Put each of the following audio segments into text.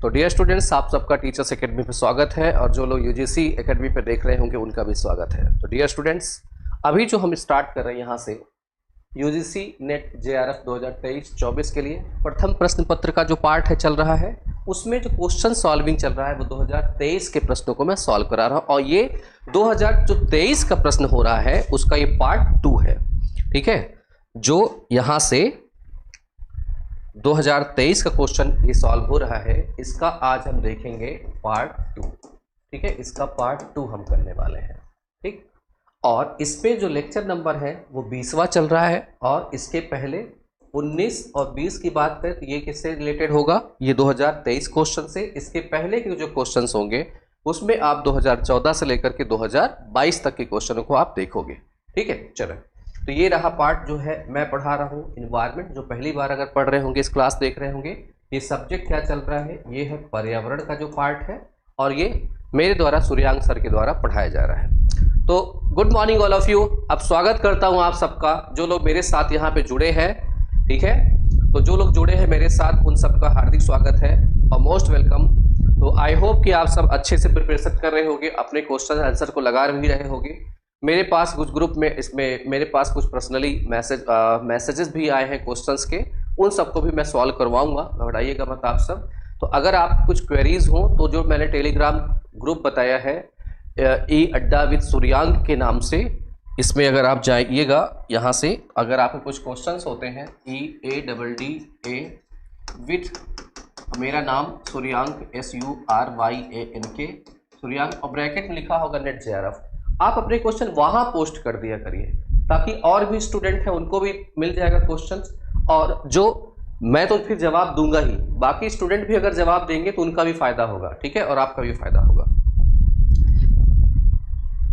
तो dear students, आप सबका टीचर्स एकेडमी पे स्वागत है और जो लोग यूजीसी एकेडमी पे देख रहे होंगे उनका भी स्वागत है। तो डियर स्टूडेंट्स, अभी जो हम स्टार्ट कर रहे हैं यहाँ से यूजीसी नेट जेआरएफ 2023-24 के लिए प्रथम प्रश्न पत्र का जो पार्ट है चल रहा है, उसमें जो क्वेश्चन सॉल्विंग चल रहा है वो 2023 के प्रश्नों को मैं सॉल्व करा रहा हूँ और ये 2023 का प्रश्न हो रहा है उसका ये पार्ट 2 है। ठीक है, जो यहाँ से 2023 का क्वेश्चन ये सॉल्व हो रहा है, इसका आज हम देखेंगे पार्ट 2। ठीक है, इसका पार्ट 2 हम करने वाले हैं। ठीक, और इसमें जो लेक्चर नंबर है वो 20वां चल रहा है और इसके पहले 19 और 20 की बात करें तो ये किससे रिलेटेड होगा, ये 2023 क्वेश्चन से। इसके पहले के जो क्वेश्चंस होंगे उसमें आप 2014 से लेकर के 2022 तक के क्वेश्चनों को आप देखोगे। ठीक है, चलो, तो ये रहा पार्ट जो है मैं पढ़ा रहा हूँ इन्वायरमेंट। जो पहली बार अगर पढ़ रहे होंगे, इस क्लास देख रहे होंगे, ये सब्जेक्ट क्या चल रहा है, ये है पर्यावरण का जो पार्ट है और ये मेरे द्वारा सूर्यांक सर के द्वारा पढ़ाया जा रहा है। तो good morning all of you. अब स्वागत करता हूँ आप सबका जो लोग मेरे साथ यहाँ पे जुड़े हैं। ठीक है, तो जो लोग जुड़े हैं मेरे साथ उन सबका हार्दिक स्वागत है और मोस्ट वेलकम। तो आई होप कि आप सब अच्छे से प्रिपरेशन कर रहे होंगे, अपने क्वेश्चन आंसर को लगा भी रहे होंगे। मेरे पास कुछ ग्रुप में इसमें मेरे पास कुछ पर्सनली मैसेजेस भी आए हैं क्वेश्चंस के, उन सबको भी मैं सॉल्व करवाऊंगा, घबराइएगा मत आप सब। तो अगर आप कुछ क्वेरीज हो तो जो मैंने टेलीग्राम ग्रुप बताया है ई अड्डा विद सूर्यांक के नाम से, इसमें अगर आप जाइएगा यहाँ से, अगर आपको कुछ क्वेश्चंस होते हैं EADDA विद मेरा नाम सूर्यांक SURYANK सूर्यांक और ब्रैकेट में लिखा होगा नेट जेआरएफ, आप अपने क्वेश्चन वहां पोस्ट कर दिया करिए ताकि और भी स्टूडेंट हैं उनको भी मिल जाएगा क्वेश्चंस। और जो मैं तो फिर जवाब दूंगा ही, बाकी स्टूडेंट भी अगर जवाब देंगे तो उनका भी फायदा होगा। ठीक है, और आपका भी फायदा होगा।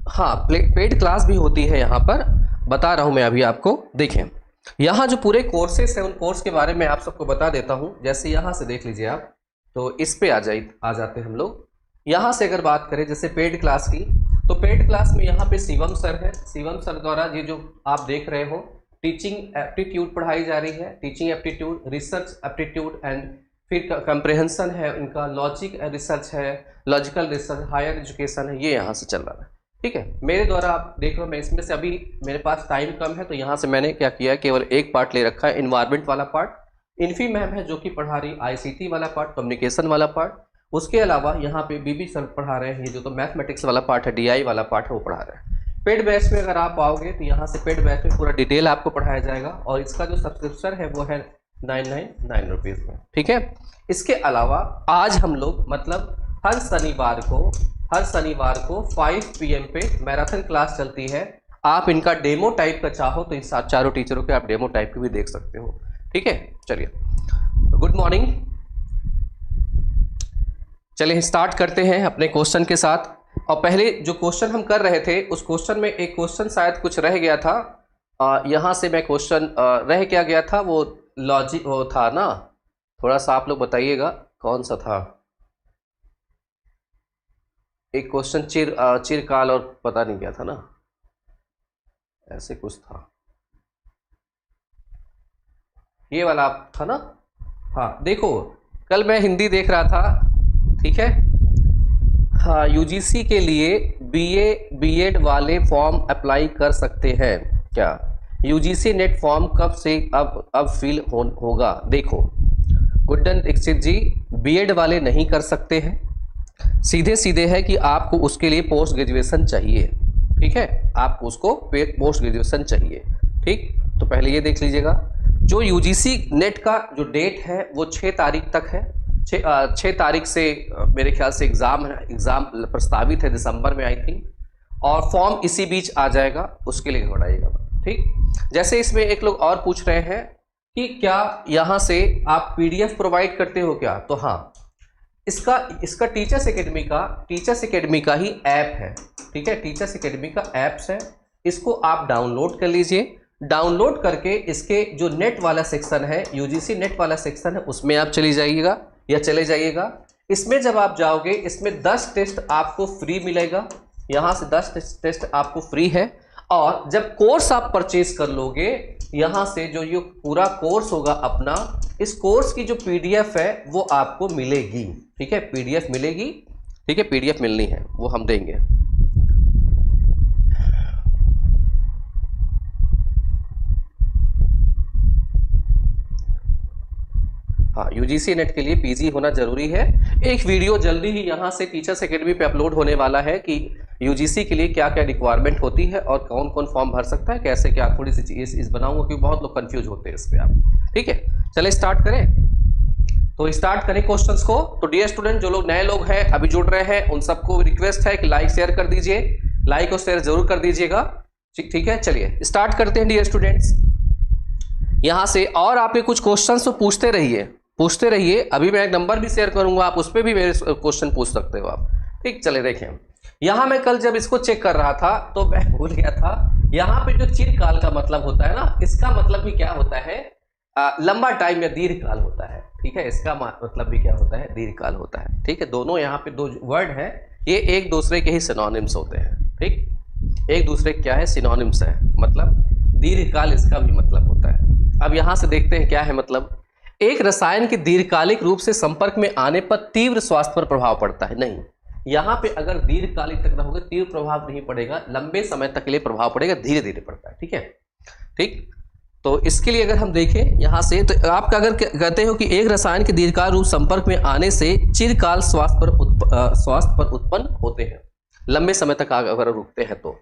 हाँ, पेड क्लास भी होती है यहाँ पर, बता रहा हूँ मैं अभी आपको। देखें, यहाँ जो पूरे कोर्सेस हैं उन कोर्स के बारे में आप सबको बता देता हूँ। जैसे यहाँ से देख लीजिए आप, तो इस पे आ जाते हैं हम लोग। यहाँ से अगर बात करें जैसे पेड क्लास की, तो पेड क्लास में यहाँ पे शिवम सर है। शिवम सर द्वारा ये जो आप देख रहे हो टीचिंग एप्टीट्यूड पढ़ाई जा रही है, teaching aptitude, research aptitude and फिर कंप्रेहेंशन है इनका, लॉजिक रिसर्च है, लॉजिकल रिसर्च, हायर एजुकेशन है, ये यहाँ से चल रहा है। ठीक है, मेरे द्वारा आप देख रहे हो, मैं इसमें से अभी मेरे पास टाइम कम है तो यहाँ से मैंने क्या किया, केवल एक पार्ट ले रखा है, इन्वायरमेंट वाला पार्ट। इन्फी मैम है जो कि पढ़ा रही ICT वाला पार्ट, कम्युनिकेशन वाला पार्ट। उसके अलावा यहाँ पे बीबी सर पढ़ा रहे हैं, ये जो तो मैथमेटिक्स वाला पार्ट है, DI वाला पार्ट है, वो पढ़ा रहे हैं। पेड बैच में अगर आप आओगे तो यहाँ से पेड बैच में पूरा डिटेल आपको पढ़ाया जाएगा और इसका जो सब्सक्रिप्शन है वो है 999 रुपीज़ में। ठीक है, इसके अलावा आज हम लोग मतलब हर शनिवार को 5 PM पे मैराथन क्लास चलती है। आप इनका डेमो टाइप का चाहो तो इन चारों टीचरों के आप डेमो टाइप के भी देख सकते हो। ठीक है, चलिए, तो गुड मॉर्निंग। चलिए स्टार्ट करते हैं अपने क्वेश्चन के साथ। और पहले जो क्वेश्चन हम कर रहे थे उस क्वेश्चन में एक क्वेश्चन शायद कुछ रह गया था। यहाँ से मैं क्वेश्चन रह क्या गया था, वो लॉजिक वो था ना, थोड़ा सा आप लोग बताइएगा कौन सा था। एक क्वेश्चन चिरकाल और पता नहीं क्या था ना, ऐसे कुछ था, ये वाला था ना। हाँ देखो, कल मैं हिंदी देख रहा था। ठीक है, हाँ, यूजीसी के लिए BA-BEd वाले फॉर्म अप्लाई कर सकते हैं क्या? यूजीसी नेट फॉर्म कब से अब फिल होगा? देखो गुड्डन दीक्षित जी, BEd वाले नहीं कर सकते हैं, सीधे है कि आपको उसके लिए पोस्ट ग्रेजुएशन चाहिए। ठीक है, आपको उसको पोस्ट ग्रेजुएशन चाहिए। ठीक, तो पहले ये देख लीजिएगा, जो यूजीसी नेट का जो डेट है वो 6 तारीख तक है। 6 तारीख से मेरे ख्याल से एग्ज़ाम प्रस्तावित है, दिसंबर में आई थिंक, और फॉर्म इसी बीच आ जाएगा, उसके लिए घबराइएगा। ठीक, जैसे इसमें एक लोग और पूछ रहे हैं कि क्या यहाँ से आप PDF प्रोवाइड करते हो क्या? तो हाँ, इसका टीचर्स एकेडमी का ही ऐप है। ठीक है, टीचर्स एकेडमी का ऐप्स है, इसको आप डाउनलोड कर लीजिए। डाउनलोड करके इसके जो नेट वाला सेक्शन है, यूजीसी नेट वाला सेक्शन है, उसमें आप चले जाइएगा। इसमें जब आप जाओगे, इसमें 10 टेस्ट आपको फ्री मिलेगा। यहाँ से 10 टेस्ट आपको फ्री है। और जब कोर्स आप परचेज कर लोगे, यहाँ से जो ये पूरा कोर्स होगा अपना, इस कोर्स की जो पीडीएफ है वो आपको मिलेगी, ठीक है, पीडीएफ मिलेगी, ठीक है, पीडीएफ मिलनी है, वो हम देंगे। हाँ, यूजीसी नेट के लिए पीजी होना जरूरी है। एक वीडियो जल्दी ही यहाँ से टीचर्स एकेडमी पे अपलोड होने वाला है कि यूजीसी के लिए क्या क्या रिक्वायरमेंट होती है और कौन कौन फॉर्म भर सकता है, कैसे क्या, थोड़ी सी चीज बनाऊंगा क्योंकि बहुत लोग कंफ्यूज होते हैं इस पे आप। ठीक है, चले स्टार्ट करें। तो स्टार्ट करें क्वेश्चंस को। तो डियर स्टूडेंट, जो लोग नए लोग हैं अभी जुड़ रहे हैं उन सबको रिक्वेस्ट है कि लाइक शेयर कर दीजिए, लाइक और शेयर जरूर कर दीजिएगा। ठीक है, चलिए स्टार्ट करते हैं डियर स्टूडेंट्स यहां से। और आपके कुछ क्वेश्चंस तो पूछते रहिए, पूछते रहिए। अभी मैं एक नंबर भी शेयर करूंगा, आप उस पर भी मेरे क्वेश्चन पूछ सकते हो आप। ठीक, चले देखें। यहां मैं कल जब इसको चेक कर रहा था तो मैं भूल गया था, यहां पे जो चिरकाल का मतलब होता है ना, इसका मतलब भी क्या होता है, लंबा टाइम या दीर्घकाल होता है। ठीक है, इसका मतलब भी क्या होता है, दीर्घकाल होता है। ठीक है, दोनों यहाँ पे दो वर्ड है, ये एक दूसरे के ही सिनोनिम्स होते हैं। ठीक, एक दूसरे क्या है, सिनोनिम्स है, मतलब दीर्घकाल इसका भी मतलब होता है। अब यहां से देखते हैं क्या है मतलब। एक रसायन के दीर्घकालिक रूप से संपर्क में आने पर तीव्र स्वास्थ्य पर प्रभाव पड़ता है, नहीं, यहां पे अगर दीर्घकालिक तक रहोगे तीव्र प्रभाव नहीं पड़ेगा, लंबे समय तक के लिए प्रभाव पड़ेगा, धीरे धीरे पड़ता है। ठीक है, ठीक। तो इसके लिए अगर हम देखें यहां से, तो आपका अगर कहते हो कि एक रसायन के दीर्घकाल रूप संपर्क में आने से चिरकाल स्वास्थ्य पर उत्पन्न होते हैं, लंबे समय तक अगर रुकते हैं तो।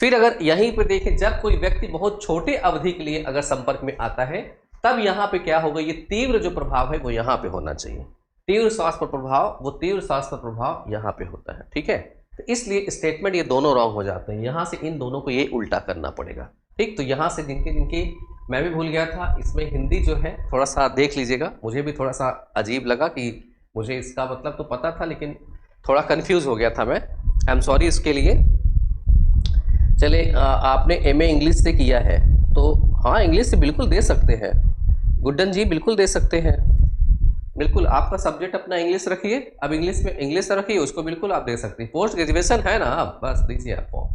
फिर अगर यहीं पर देखें, जब कोई व्यक्ति बहुत छोटे अवधि के लिए अगर संपर्क में आता है तब यहां पे क्या होगा, ये तीव्र जो प्रभाव है वो यहां पे होना चाहिए, तीव्र स्वास्थ्य पर प्रभाव, वो तीव्र स्वास्थ्य पर प्रभाव यहां पे होता है। ठीक है, तो इसलिए स्टेटमेंट ये दोनों रॉन्ग हो जाते हैं, यहां से इन दोनों को ये उल्टा करना पड़ेगा। ठीक, तो यहां से जिनके जिनके, मैं भी भूल गया था, इसमें हिंदी जो है थोड़ा सा देख लीजिएगा, मुझे भी थोड़ा सा अजीब लगा कि मुझे इसका मतलब तो पता था लेकिन थोड़ा कंफ्यूज हो गया था मैं, आई एम सॉरी इसके लिए। चले, आपने एमए इंग्लिश से किया है तो हाँ, इंग्लिश से बिल्कुल दे सकते हैं, गुड्डन जी बिल्कुल दे सकते हैं, बिल्कुल आपका सब्जेक्ट अपना इंग्लिश रखिए, अब इंग्लिश में इंग्लिश रखिए, उसको बिल्कुल आप दे सकते हैं, पोस्ट ग्रेजुएशन है ना, आप बस दीजिए आप फॉर्म।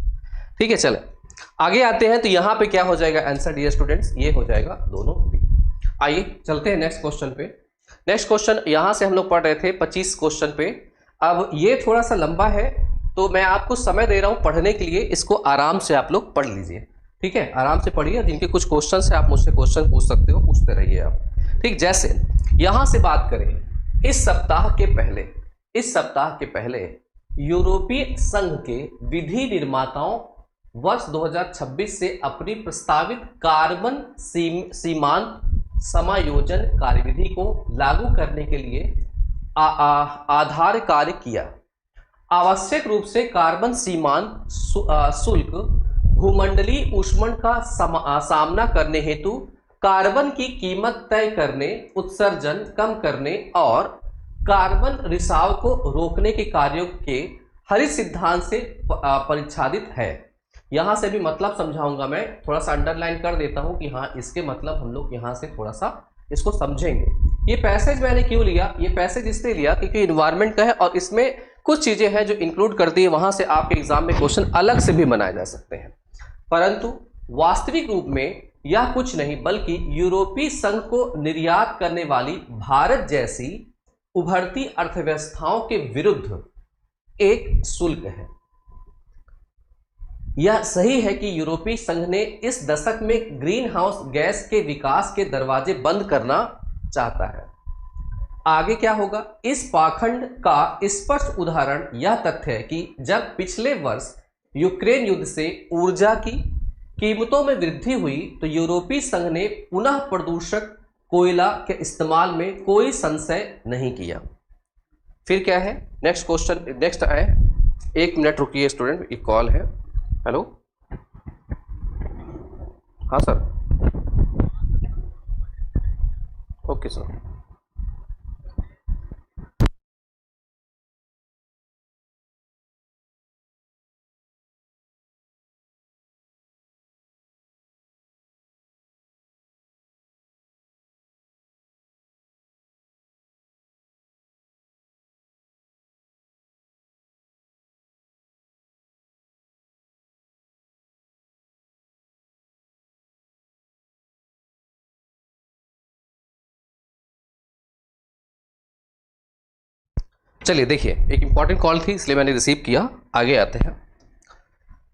ठीक है, चले आगे आते हैं। तो यहाँ पे क्या हो जाएगा आंसर डियर स्टूडेंट्स, ये हो जाएगा दोनों भी। आइए चलते हैं नेक्स्ट क्वेश्चन पे। नेक्स्ट क्वेश्चन यहाँ से हम लोग पढ़ रहे थे 25 क्वेश्चन पे। अब ये थोड़ा सा लंबा है तो मैं आपको समय दे रहा हूँ पढ़ने के लिए, इसको आराम से आप लोग पढ़ लीजिए। ठीक है, आराम से पढ़िए, जिनके कुछ क्वेश्चन है आप मुझसे क्वेश्चन पूछ सकते हो, पूछते रहिए आप। ठीक, जैसे यहां से बात करें, इस सप्ताह के पहले यूरोपीय संघ के विधि निर्माताओं वर्ष 2026 से अपनी प्रस्तावित कार्बन सीमांत समायोजन कार्यविधि को लागू करने के लिए आधार कार्य किया। आवश्यक रूप से कार्बन सीमांत शुल्क भूमंडलीय ऊष्मन का सामना करने हेतु कार्बन की कीमत तय करने, उत्सर्जन कम करने और कार्बन रिसाव को रोकने के कार्यों के हरित सिद्धांत से परिच्छादित है। यहां से भी मतलब समझाऊंगा मैं, थोड़ा सा अंडरलाइन कर देता हूं कि हाँ इसके मतलब हम लोग यहां से थोड़ा सा इसको समझेंगे। ये पैसेज मैंने क्यों लिया, ये पैसेज इसलिए लिया क्योंकि इन्वायरमेंट का है और इसमें कुछ चीजें हैं जो इंक्लूड करती है, वहां से आपके एग्जाम में क्वेश्चन अलग से भी बनाए जा सकते हैं, परंतु वास्तविक रूप में यह कुछ नहीं बल्कि यूरोपीय संघ को निर्यात करने वाली भारत जैसी उभरती अर्थव्यवस्थाओं के विरुद्ध एक शुल्क है। यह सही है कि यूरोपीय संघ ने इस दशक में ग्रीन हाउस गैस के विकास के दरवाजे बंद करना चाहता है। आगे क्या होगा, इस पाखंड का स्पष्ट उदाहरण यह तथ्य है कि जब पिछले वर्ष यूक्रेन युद्ध से ऊर्जा की कीमतों में वृद्धि हुई तो यूरोपीय संघ ने पुनः प्रदूषक कोयला के इस्तेमाल में कोई संशय नहीं किया। फिर क्या है नेक्स्ट क्वेश्चन, नेक्स्ट है, एक मिनट रुकिए स्टूडेंट, एक कॉल है। हेलो, हाँ सर, ओके सर। चलिए देखिए, एक इंपॉर्टेंट कॉल थी इसलिए मैंने रिसीव किया। आगे आते हैं,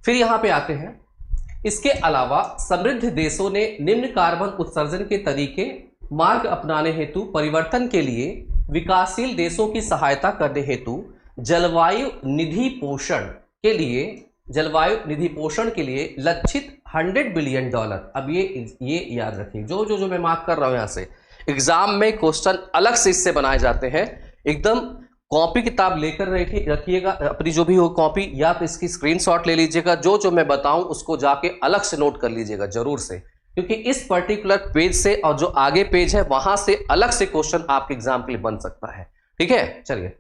फिर यहाँ पे आते हैं। इसके अलावा समृद्ध देशों ने निम्न कार्बन उत्सर्जन के तरीके मार्ग अपनाने हेतु परिवर्तन के लिए विकासशील देशों की सहायता करने हेतु जलवायु निधि पोषण के लिए लक्षित $100 बिलियन। अब ये याद रखिए, जो मैं मार्क कर रहा हूं, यहां से एग्जाम में क्वेश्चन अलग से इससे बनाए जाते हैं। एकदम कॉपी किताब लेकर रखिएगा, अपनी जो भी हो कॉपी, या फिर इसकी स्क्रीनशॉट ले लीजिएगा। जो मैं बताऊं उसको जाके अलग से नोट कर लीजिएगा जरूर से, क्योंकि इस पर्टिकुलर पेज से और जो आगे पेज है वहां से अलग से क्वेश्चन आपके एग्जाम के लिए बन सकता है। ठीक है, चलिए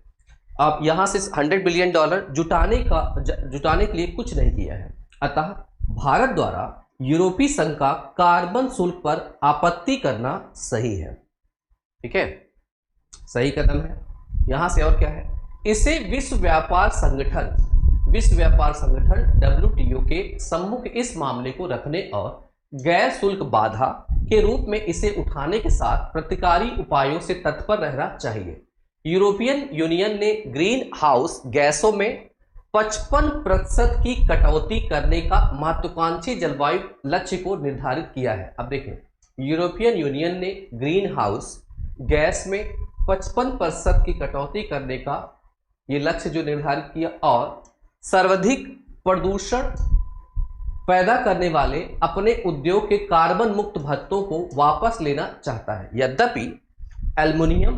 अब यहां से $100 बिलियन जुटाने के लिए कुछ नहीं किया है। अतः भारत द्वारा यूरोपीय संघ का कार्बन शुल्क पर आपत्ति करना सही है। ठीक है, सही कदम है। यहां से और क्या है, इसे विश्व व्यापार संगठन WTO के सम्मुख इस मामले को रखने और गैर शुल्क बाधा के रूप में इसे उठाने के साथ प्रतिकारी उपायों से तत्पर रहना चाहिए। यूरोपियन यूनियन ने ग्रीन हाउस गैसों में 55% की कटौती करने का महत्वाकांक्षी जलवायु लक्ष्य को निर्धारित किया है। अब देखें, यूरोपियन यूनियन ने ग्रीन हाउस गैस में 55% की कटौती करने का ये लक्ष्य जो निर्धारित किया, और सर्वाधिक प्रदूषण पैदा करने वाले अपने उद्योग के कार्बन मुक्त भत्तों को वापस लेना चाहता है। यद्यपि एल्युमिनियम,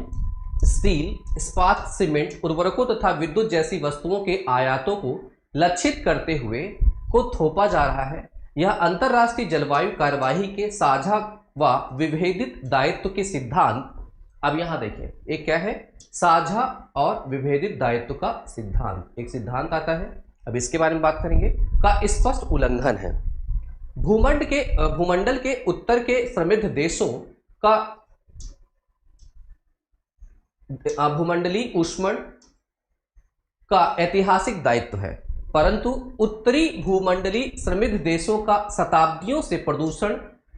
स्टील, इस्पात, सीमेंट, उर्वरकों तथा विद्युत जैसी वस्तुओं के आयातों को लक्षित करते हुए को थोपा जा रहा है, यह अंतर्राष्ट्रीय जलवायु कार्यवाही के साझा व विभेदित दायित्व के सिद्धांत, अब यहां देखें एक क्या है, साझा और विभेदित दायित्व का सिद्धांत, एक सिद्धांत आता है, अब इसके बारे में बात करेंगे, का स्पष्ट उल्लंघन है। भूमंडल के उत्तर के समृद्ध देशों का भूमंडलीय ऊष्मण का ऐतिहासिक दायित्व है, परंतु उत्तरी भूमंडलीय समृद्ध देशों का शताब्दियों से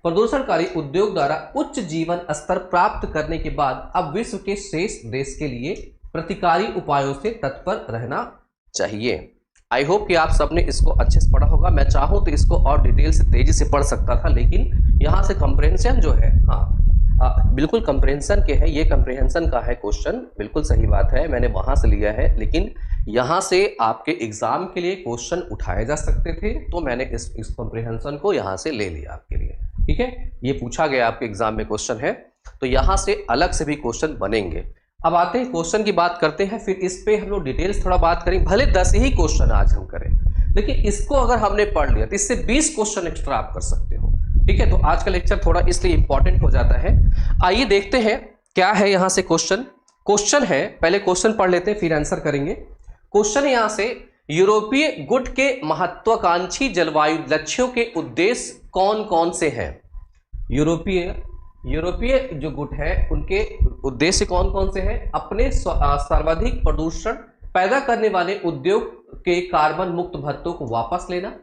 प्रदूषणकारी उद्योग द्वारा उच्च जीवन स्तर प्राप्त करने के बाद अब विश्व के शेष देश के लिए प्रतिकारी उपायों से तत्पर रहना चाहिए। आई होप कि आप सबने इसको अच्छे से पढ़ा होगा। मैं चाहूँ तो इसको और डिटेल से तेजी से पढ़ सकता था, लेकिन यहाँ से कंप्रेहेंशन जो है, बिल्कुल कंप्रेहेंशन के है, ये कंप्रेहेंशन का है क्वेश्चन, बिल्कुल सही बात है, मैंने वहाँ से लिया है, लेकिन यहाँ से आपके एग्जाम के लिए क्वेश्चन उठाए जा सकते थे, तो मैंने इस कंप्रेहेंशन को यहाँ से ले लिया आपके लिए। ठीक है, ये पूछा गया आपके एग्जाम में क्वेश्चन है, तो यहाँ से अलग से भी क्वेश्चन बनेंगे। अब आते हैं क्वेश्चन की बात करते हैं, फिर इस पे हम लोग डिटेल्स थोड़ा बात करेंगे। भले 10 ही क्वेश्चन आज हम करें, लेकिन इसको अगर हमने पढ़ लिया तो इससे 20 क्वेश्चन एक्स्ट्रा आप कर सकते हो। ठीक है, तो आज का लेक्चर थोड़ा इसलिए इंपॉर्टेंट हो जाता है। आइए देखते हैं क्या है यहाँ से क्वेश्चन है, पहले क्वेश्चन पढ़ लेते हैं फिर आंसर करेंगे। क्वेश्चन है यहाँ से, यूरोपीय गुट के महत्वाकांक्षी जलवायु लक्ष्यों के उद्देश्य कौन कौन से हैं? यूरोपीय जो गुट है उनके उद्देश्य कौन कौन से हैं? अपने सर्वाधिक प्रदूषण पैदा करने वाले उद्योग के कार्बन मुक्त भत्तों को वापस लेना,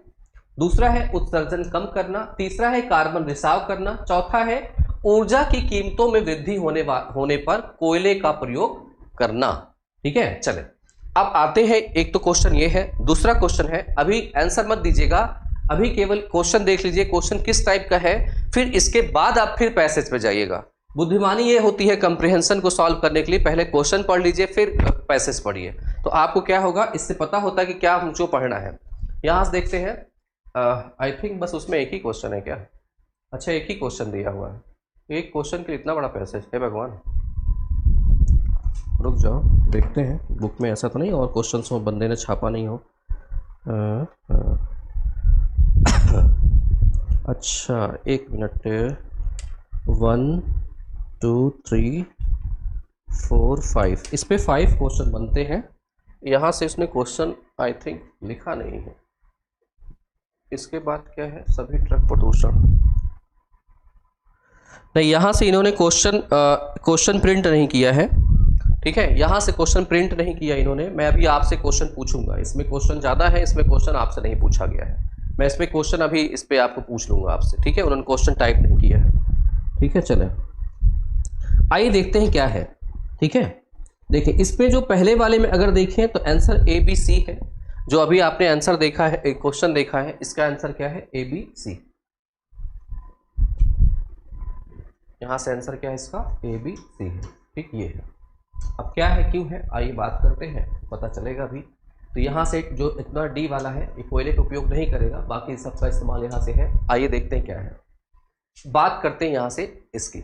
दूसरा है उत्सर्जन कम करना, तीसरा है कार्बन रिसाव करना, चौथा है ऊर्जा की कीमतों में वृद्धि होने पर कोयले का प्रयोग करना। ठीक है, चले अब आते हैं, एक तो क्वेश्चन ये है, दूसरा क्वेश्चन है, अभी आंसर मत दीजिएगा, अभी केवल क्वेश्चन देख लीजिए क्वेश्चन किस टाइप का है, फिर इसके बाद आप फिर पैसेज पे जाइएगा। बुद्धिमानी ये होती है कंप्रीहेंशन को सॉल्व करने के लिए, पहले क्वेश्चन पढ़ लीजिए फिर पैसेज पढ़िए, तो आपको क्या होगा, इससे पता होता है कि क्या हमको पढ़ना है। यहाँ से देखते हैं, आई थिंक बस उसमें एक ही क्वेश्चन है क्या? अच्छा, एक ही क्वेश्चन दिया हुआ है, एक क्वेश्चन के लिए इतना बड़ा पैसेज है भगवान। रुक जाओ देखते हैं, बुक में ऐसा तो नहीं और क्वेश्चन हो बंदे ने छापा नहीं हो। अच्छा एक मिनट, 1 2 3 4 5, इस पे 5 क्वेश्चन बनते हैं। यहाँ से इसने क्वेश्चन आई थिंक लिखा नहीं है। इसके बाद क्या है, सभी ट्रक प्रदूषण नहीं, यहाँ से इन्होंने क्वेश्चन प्रिंट नहीं किया है। ठीक है, यहाँ से क्वेश्चन प्रिंट नहीं किया इन्होंने। मैं अभी आपसे क्वेश्चन पूछूंगा, इसमें क्वेश्चन ज़्यादा है, इसमें क्वेश्चन आपसे नहीं पूछा गया है, मैं इसमें क्वेश्चन अभी इस पे आपको पूछ लूँगा आपसे। ठीक है, उन्होंने क्वेश्चन टाइप नहीं किया है। ठीक है, चले आइए देखते हैं क्या है। ठीक है, देखिए इसमें जो पहले वाले में अगर देखें तो आंसर ए बी सी है। जो अभी आपने आंसर देखा है, एक क्वेश्चन देखा है, इसका आंसर क्या है? A B C. यहां से आंसर क्या है इसका? ए बी सी है। ठीक, ये है। अब क्या है, क्यों है, आइए बात करते हैं, पता चलेगा अभी। तो यहाँ से जो इतना डी वाला है ये कोयले का उपयोग नहीं करेगा, बाकी सबका इस्तेमाल यहाँ से है। आइए देखते हैं क्या है। बात करते हैं यहाँ से इसकी।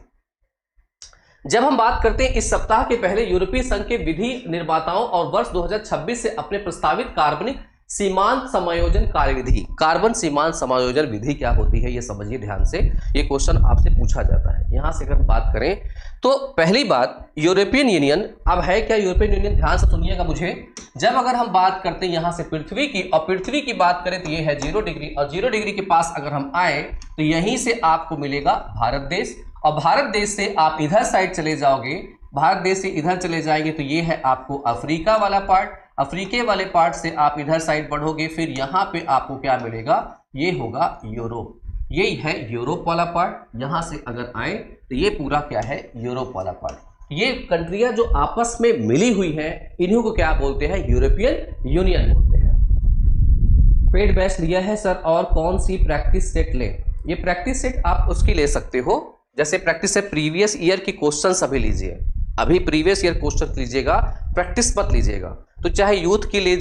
जब हम बात करते हैं इस सप्ताह के पहले यूरोपीय संघ के विधि निर्माताओं और वर्ष 2026 से अपने प्रस्तावित कार्बनिक सीमांत समायोजन कार्यविधि, कार्बन सीमांत समायोजन विधि क्या होती है ये समझिए ध्यान से। ये क्वेश्चन आपसे पूछा जाता है। यहां से अगर बात करें तो पहली बात यूरोपियन यूनियन, अब है क्या यूरोपियन यूनियन, ध्यान से सुनिएगा मुझे। जब अगर हम बात करते हैं यहां से पृथ्वी की, और पृथ्वी की बात करें तो ये है 0 डिग्री, और 0 डिग्री के पास अगर हम आए तो यहीं से आपको मिलेगा भारत देश, और भारत देश से आप इधर साइड चले जाओगे, भारत देश से इधर चले जाएंगे तो ये है आपको अफ्रीका वाला पार्ट, अफ्रीके वाले पार्ट से आप इधर साइड बढ़ोगे, फिर यहाँ पे आपको क्या मिलेगा, ये होगा यूरोप, यही है यूरोप वाला पार्ट। यहाँ से अगर आए तो ये पूरा क्या है, यूरोप वाला पार्ट। ये कंट्रियां जो आपस में मिली हुई हैं इन्हीं को क्या बोलते हैं, यूरोपियन यूनियन बोलते हैं। पेड बैच लिया है सर, और कौन सी प्रैक्टिस सेट ले? ये प्रैक्टिस सेट आप उसकी ले सकते हो, जैसे प्रैक्टिस सेट प्रीवियस ईयर के क्वेश्चन सभी लीजिए, अभी प्रीवियस ईयर क्वेश्चन लीजिएगा, प्रैक्टिस मत लीजिएगा। तो चाहे यूथ के लिए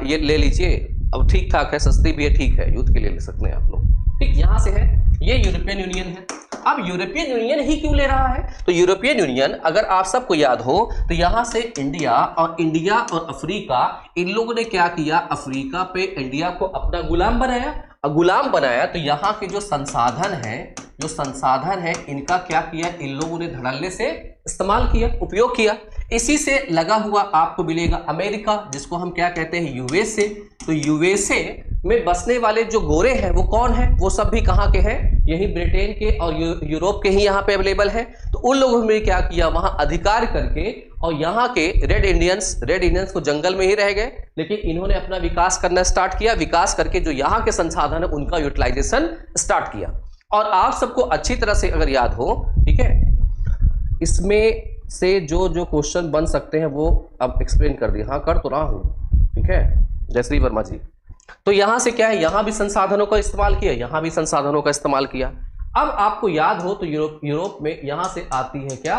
ये ले लीजिए, अब ठीक ठाक है, सस्ती भी है, ठीक है, यूथ के लिए ले सकते हैं आप लोग। ठीक, यहां से है, ये यूरोपियन यूनियन है। अब यूरोपियन यूनियन ही क्यों ले रहा है, तो यूरोपियन यूनियन अगर आप सबको याद हो तो यहां से इंडिया और अफ्रीका, इन लोगों ने क्या किया, अफ्रीका पे इंडिया को अपना गुलाम बनाया, और गुलाम बनाया तो यहाँ के जो संसाधन है इनका क्या किया, इन लोगों ने धड़ल्ले से इस्तेमाल किया, उपयोग किया। इसी से लगा हुआ आपको मिलेगा अमेरिका, जिसको हम क्या कहते हैं, यूएसए। तो यूएसए में बसने वाले जो गोरे हैं वो कौन है, वो सब भी कहाँ के हैं, यही ब्रिटेन के और यूरोप के ही यहाँ पे अवेलेबल है। तो उन लोगों ने क्या किया, वहां अधिकार करके, और यहाँ के रेड इंडियंस को जंगल में ही रह गए, लेकिन इन्होंने अपना विकास करना स्टार्ट किया, विकास करके जो यहाँ के संसाधन है उनका यूटिलाइजेशन स्टार्ट किया। और आप सबको अच्छी तरह से अगर याद हो, ठीक है, इसमें से जो क्वेश्चन बन सकते हैं वो अब एक्सप्लेन कर दिया, हाँ कर तो रहा हूं, ठीक है जयश्री वर्मा जी। तो यहां से क्या है, यहां भी संसाधनों का इस्तेमाल किया, यहां भी संसाधनों का इस्तेमाल किया। अब आपको याद हो तो यूरोप में यहां से आती है क्या,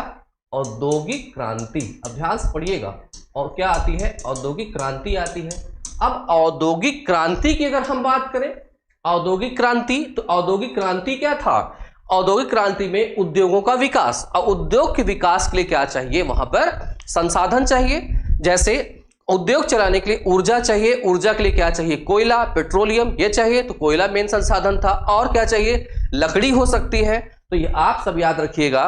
औद्योगिक क्रांति। अब ध्यान से पढ़िएगा, और क्या आती है, औद्योगिक क्रांति आती है। अब औद्योगिक क्रांति की अगर हम बात करें, औद्योगिक क्रांति, तो औद्योगिक क्रांति क्या था, औद्योगिक क्रांति में उद्योगों का विकास, और उद्योग के विकास के लिए क्या चाहिए, वहां पर संसाधन चाहिए। जैसे उद्योग चलाने के लिए ऊर्जा चाहिए, ऊर्जा के लिए क्या चाहिए, कोयला, पेट्रोलियम, ये चाहिए, तो कोयला मेन संसाधन था। और क्या चाहिए, लकड़ी हो सकती है। तो ये आप सब याद रखिएगा,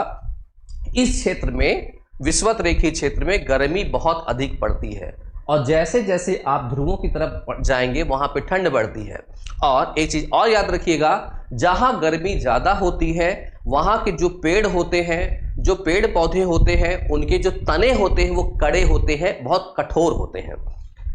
इस क्षेत्र में, विषुवत रेखीय क्षेत्र में गर्मी बहुत अधिक पड़ती है, और जैसे जैसे आप ध्रुवों की तरफ जाएंगे वहां पे ठंड बढ़ती है। और एक चीज और याद रखिएगा, जहां गर्मी ज्यादा होती है वहां के जो पेड़ होते हैं, जो पेड़ पौधे होते हैं, उनके जो तने होते हैं वो कड़े होते हैं, बहुत कठोर होते हैं।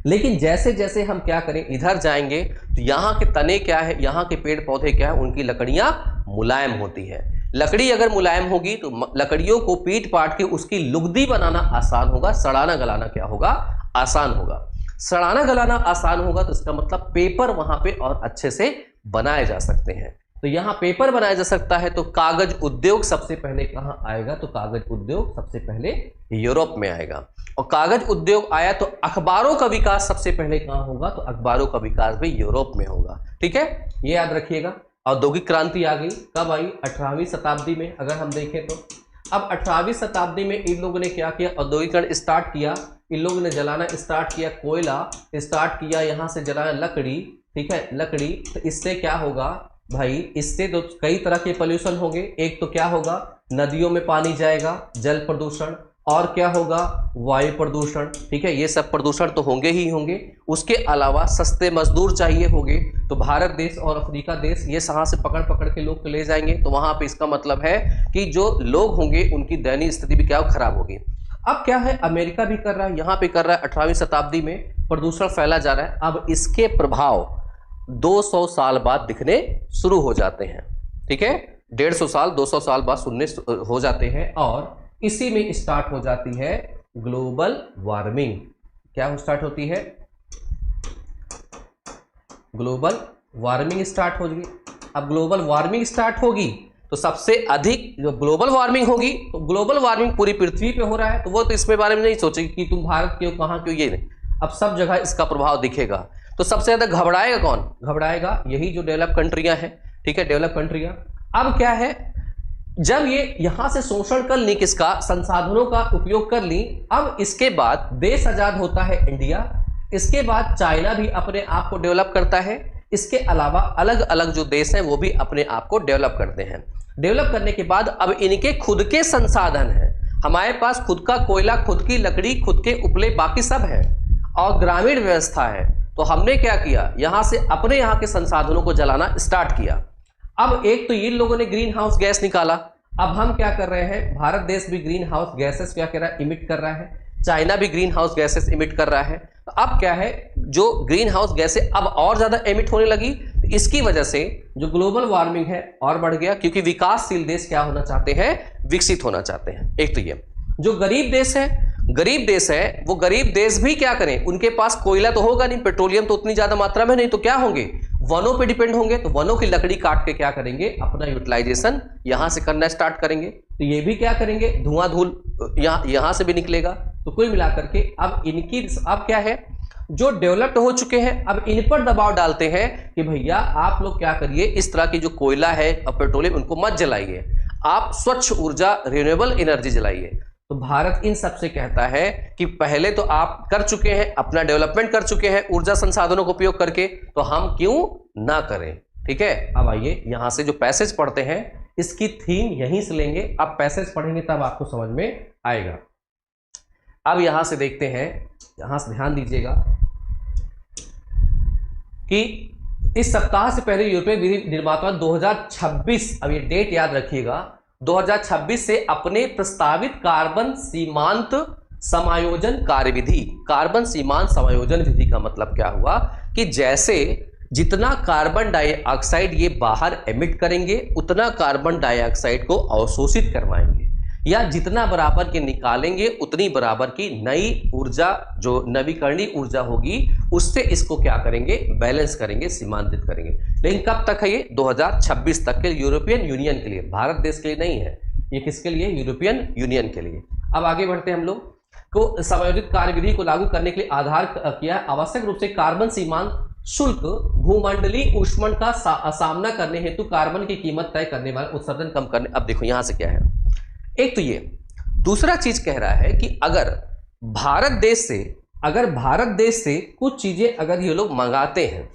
लेकिन जैसे जैसे हम क्या करें, इधर जाएंगे तो यहाँ के तने क्या है, यहाँ के पेड़ पौधे क्या है, उनकी लकड़ियां मुलायम होती है। लकड़ी अगर मुलायम होगी तो लकड़ियों को पीट पाट के उसकी लुगदी बनाना आसान होगा, सड़ाना गलाना क्या होगा, आसान होगा। सड़ाना गलाना आसान होगा तो इसका मतलब पेपर वहां पे और अच्छे से बनाए जा सकते हैं। तो यहाँ पेपर बनाया जा सकता है। तो कागज उद्योग सबसे पहले कहाँ आएगा, तो कागज उद्योग सबसे पहले यूरोप में आएगा। और कागज उद्योग आया तो अखबारों का विकास सबसे पहले कहाँ होगा, तो अखबारों का विकास भी यूरोप में होगा। ठीक है, ये याद रखिएगा। औद्योगिक क्रांति आ गई, कब आई, 18वीं शताब्दी में। अगर हम देखें तो अब 18वीं शताब्दी में इन लोगों ने क्या किया, औद्योगिकरण स्टार्ट किया। इन लोगों ने जलाना स्टार्ट किया, कोयला स्टार्ट किया, यहाँ से जलाना लकड़ी, ठीक है लकड़ी। तो इससे क्या होगा भाई, इससे तो कई तरह के पोल्यूशन होंगे। एक तो क्या होगा, नदियों में पानी जाएगा, जल प्रदूषण, और क्या होगा, वायु प्रदूषण। ठीक है, ये सब प्रदूषण तो होंगे ही होंगे। उसके अलावा सस्ते मजदूर चाहिए होंगे, तो भारत देश और अफ्रीका देश ये यहाँ से पकड़ पकड़ के लोग ले जाएंगे। तो वहां पे इसका मतलब है कि जो लोग होंगे उनकी दैनिक स्थिति भी क्या खराब होगी। अब क्या है, अमेरिका भी कर रहा है, यहाँ पे कर रहा है। 18वीं शताब्दी में प्रदूषण फैला जा रहा है। अब इसके प्रभाव 200 साल बाद दिखने शुरू हो जाते हैं। ठीक है, 150 साल 200 साल बाद सुनने हो जाते हैं। और इसी में स्टार्ट हो जाती है ग्लोबल वार्मिंग क्या स्टार्ट होती है, ग्लोबल वार्मिंग स्टार्ट होगी। अब ग्लोबल वार्मिंग स्टार्ट होगी तो सबसे अधिक जो ग्लोबल वार्मिंग होगी, तो ग्लोबल वार्मिंग पूरी पृथ्वी पे हो रहा है, तो वो तो इसमें बारे में नहीं सोचेगी कि तुम भारत क्यों, कहाँ क्यों, ये नहीं। अब सब जगह इसका प्रभाव दिखेगा। तो सबसे ज्यादा घबराएगा कौन, घबराएगा यही जो डेवलप कंट्रियां हैं, ठीक है, डेवलप कंट्रियां। अब क्या है, जब ये यहां से शोषण कर ली, किसका, संसाधनों का उपयोग कर ली, अब इसके बाद देश आजाद होता है इंडिया, इसके बाद चाइना भी अपने आप को डेवलप करता है, इसके अलावा अलग अलग जो देश हैं वो भी अपने आप को डेवलप करते हैं। डेवलप करने के बाद अब इनके खुद के संसाधन हैं, हमारे पास खुद का कोयला, खुद की लकड़ी, खुद के उपले, बाकी सब है, और ग्रामीण व्यवस्था है। तो हमने क्या किया, यहां से अपने यहाँ के संसाधनों को जलाना स्टार्ट किया। अब एक तो इन लोगों ने ग्रीन हाउस गैस निकाला, अब हम क्या कर रहे हैं, भारत देश भी ग्रीन हाउस गैसेस क्या कर रहा है, इमिट कर रहा है, चाइना भी ग्रीन हाउस गैसेस इमिट कर रहा है। तो अब क्या है, जो ग्रीन हाउस गैसें अब और ज्यादा इमिट होने लगी, तो इसकी वजह से जो ग्लोबल वार्मिंग है और बढ़ गया, क्योंकि विकासशील देश क्या होना चाहते हैं, विकसित होना चाहते हैं। एक तो ये जो गरीब देश है, गरीब देश है, वो गरीब देश भी क्या करें, उनके पास कोयला तो होगा नहीं, पेट्रोलियम तो उतनी ज्यादा मात्रा में नहीं, तो क्या होंगे, वनों पे डिपेंड होंगे। तो वनों की लकड़ी काट के क्या करेंगे, अपना यूटिलाइजेशन यहां से करना स्टार्ट करेंगे। तो ये भी क्या करेंगे, धुआं धूल यहां से भी निकलेगा। तो कुल मिलाकर के अब इनकी, अब क्या है, जो डेवलप्ड हो चुके हैं अब इन पर दबाव डालते हैं कि भैया आप लोग क्या करिए, इस तरह की जो कोयला है और पेट्रोलियम उनको मत जलाइए, आप स्वच्छ ऊर्जा, रिन्यूएबल एनर्जी जलाइए। तो भारत इन सबसे कहता है कि पहले तो आप कर चुके हैं, अपना डेवलपमेंट कर चुके हैं ऊर्जा संसाधनों का उपयोग करके, तो हम क्यों ना करें। ठीक है, अब आइए यहां से जो पैसेज पढ़ते हैं इसकी थीम यहीं से लेंगे। अब पैसेज पढ़ेंगे तब आपको समझ में आएगा। अब यहां से देखते हैं, यहां से ध्यान दीजिएगा कि इस सप्ताह से पहले यूरोपीय विधि निर्माता 2026, अब ये डेट याद रखिएगा, 2026 से अपने प्रस्तावित कार्बन सीमांत समायोजन कार्यविधि, कार्बन सीमांत समायोजन विधि का मतलब क्या हुआ कि जैसे जितना कार्बन डाइऑक्साइड ये बाहर एमिट करेंगे उतना कार्बन डाइऑक्साइड को अवशोषित करवाएंगे, या जितना बराबर के निकालेंगे उतनी बराबर की नई ऊर्जा, जो नवीकरणीय ऊर्जा होगी, उससे इसको क्या करेंगे, बैलेंस करेंगे, सीमांतित करेंगे। लेकिन कब तक है ये, 2026 तक के, यूरोपियन यूनियन के लिए, भारत देश के लिए नहीं है ये, किसके लिए, यूरोपियन यूनियन के लिए। अब आगे बढ़ते हैं, हम लोग को समायोजित कार्यविधि को लागू करने के लिए आधार किया आवश्यक रूप से कार्बन सीमांत शुल्क भूमंडलीय ऊष्मण का सामना करने हेतु कार्बन की कीमत तय करने वाले उत्सर्जन कम करने। अब देखो यहां से क्या है, एक तो ये, दूसरा चीज कह रहा है कि अगर भारत देश से कुछ चीजें अगर ये लोग मंगाते हैं,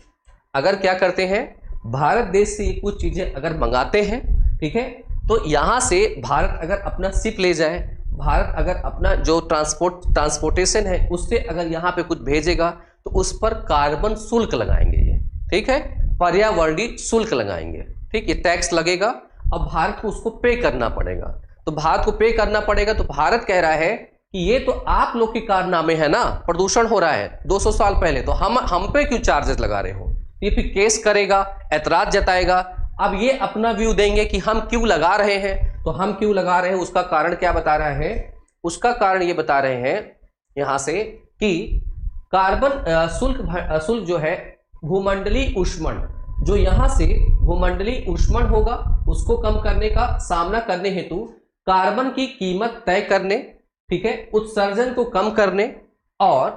अगर क्या करते हैं, भारत देश से ये कुछ चीजें अगर मंगाते हैं, ठीक है, तो यहां से भारत अगर अपना शिप ले जाए, भारत अगर अपना जो ट्रांसपोर्टेशन है उससे अगर यहाँ पे कुछ भेजेगा तो उस पर कार्बन शुल्क लगाएंगे ये, ठीक है, पर्यावरणीय शुल्क लगाएंगे, ठीक, ये टैक्स लगेगा और भारत को उसको पे करना पड़ेगा। तो भारत को पे करना पड़ेगा, तो भारत कह रहा है कि ये तो आप लोग के कारनामे है ना, प्रदूषण हो रहा है 200 साल पहले, तो हम पे क्यों चार्जेस लगा रहे हो। ये फिर केस करेगा, ऐतराज जताएगा। अब ये अपना व्यू देंगे कि हम क्यों लगा रहे हैं, तो हम क्यों लगा रहे हैं उसका कारण क्या बता रहा है, उसका कारण ये बता रहे हैं यहां से कि कार्बन शुल्क जो है भूमंडलीय ऊष्मण, जो यहां से भूमंडलीय ऊष्मण होगा उसको कम करने का सामना करने हेतु कार्बन की कीमत तय करने, ठीक है, उत्सर्जन को कम करने और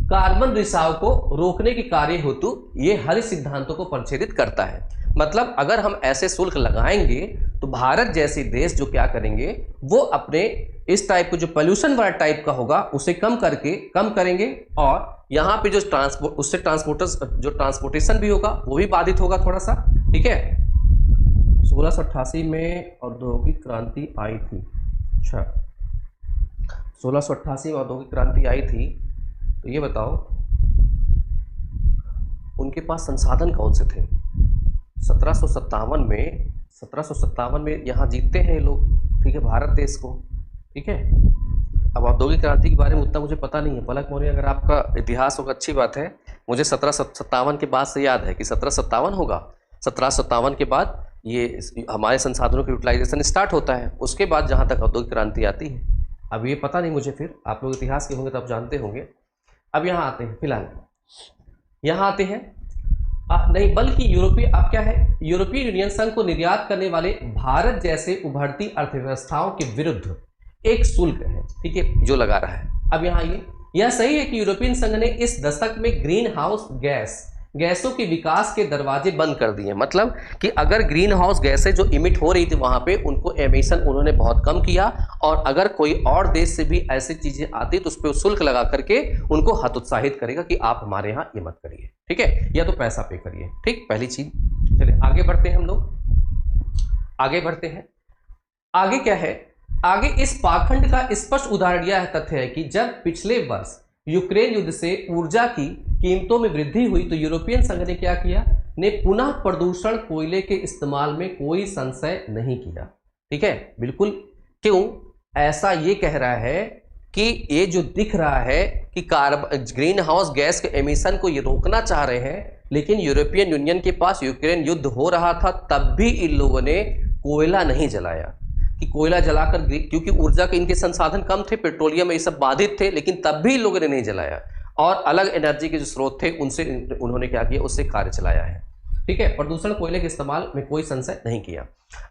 कार्बन रिसाव को रोकने के कार्य हेतु ये हरित सिद्धांतों को प्रच्छेदित करता है। मतलब अगर हम ऐसे शुल्क लगाएंगे तो भारत जैसे देश जो क्या करेंगे, वो अपने इस टाइप को जो पोल्यूशन वाला टाइप का होगा उसे कम करेंगे, और यहाँ पे जो उससे ट्रांसपोर्टेशन भी होगा वो भी बाधित होगा थोड़ा सा, ठीक है। 1688 में औद्योगिक क्रांति आई थी, अच्छा 1688 में औद्योगिक क्रांति आई थी, तो ये बताओ उनके पास संसाधन कौन से थे। 1757 में यहाँ जीतते हैं ये लोग, ठीक है, भारत देश को, ठीक है। अब औद्योगिक क्रांति के बारे में उतना मुझे पता नहीं है, पलक मौर्य अगर आपका इतिहास होगा अच्छी बात है, मुझे 1757 के बाद से याद है कि 1757 होगा, 1757 के बाद ये हमारे संसाधनों की यूटिलाइजेशन स्टार्ट होता है, उसके बाद जहाँ तक औद्योगिक क्रांति आती है। अब ये पता नहीं मुझे, फिर आप लोग इतिहास के होंगे तो आप जानते होंगे। अब यहाँ आते हैं, फिलहाल यहाँ आते हैं नहीं, बल्कि यूरोपीय, अब क्या है, यूरोपीय यूनियन संघ को निर्यात करने वाले भारत जैसे उभरती अर्थव्यवस्थाओं के विरुद्ध एक शुल्क है, ठीक है, जो लगा रहा है। अब यहाँ यह सही है कि यूरोपियन संघ ने इस दशक में ग्रीन हाउस गैसों के विकास के दरवाजे बंद कर दिए। मतलब कि अगर ग्रीन हाउस गैसें जो इमिट हो रही थी वहां पे, उनको एमिशन उन्होंने बहुत कम किया, और अगर कोई और देश से भी ऐसी चीजें आती तो उस पर शुल्क लगा करके उनको हतोत्साहित करेगा कि आप हमारे यहाँ ये मत करिए, ठीक है, या तो पैसा पे करिए। ठीक, पहली चीज। चलिए आगे बढ़ते हैं, हम लोग आगे बढ़ते हैं। आगे क्या है, आगे इस पाखंड का स्पष्ट उदाहरण यह तथ्य है कि जब पिछले वर्ष यूक्रेन युद्ध से ऊर्जा की कीमतों में वृद्धि हुई तो यूरोपियन संघ ने क्या किया, ने पुनः प्रदूषण कोयले के इस्तेमाल में कोई संशय नहीं किया। ठीक है, बिल्कुल। क्यों ऐसा ये कह रहा है कि ये जो दिख रहा है कि ग्रीन हाउस गैस के एमिशन को ये रोकना चाह रहे हैं, लेकिन यूरोपियन यूनियन के पास यूक्रेन युद्ध हो रहा था तब भी इन लोगों ने कोयला नहीं जलाया, कि कोयला जलाकर, क्योंकि ऊर्जा के इनके संसाधन कम थे, पेट्रोलियम ये सब बाधित थे, लेकिन तब भी इन लोगों ने नहीं जलाया, और अलग एनर्जी के जो स्रोत थे उनसे उन्होंने क्या किया, उससे कार्य चलाया है। ठीक है, प्रदूषण कोयले के इस्तेमाल में कोई संशय नहीं किया।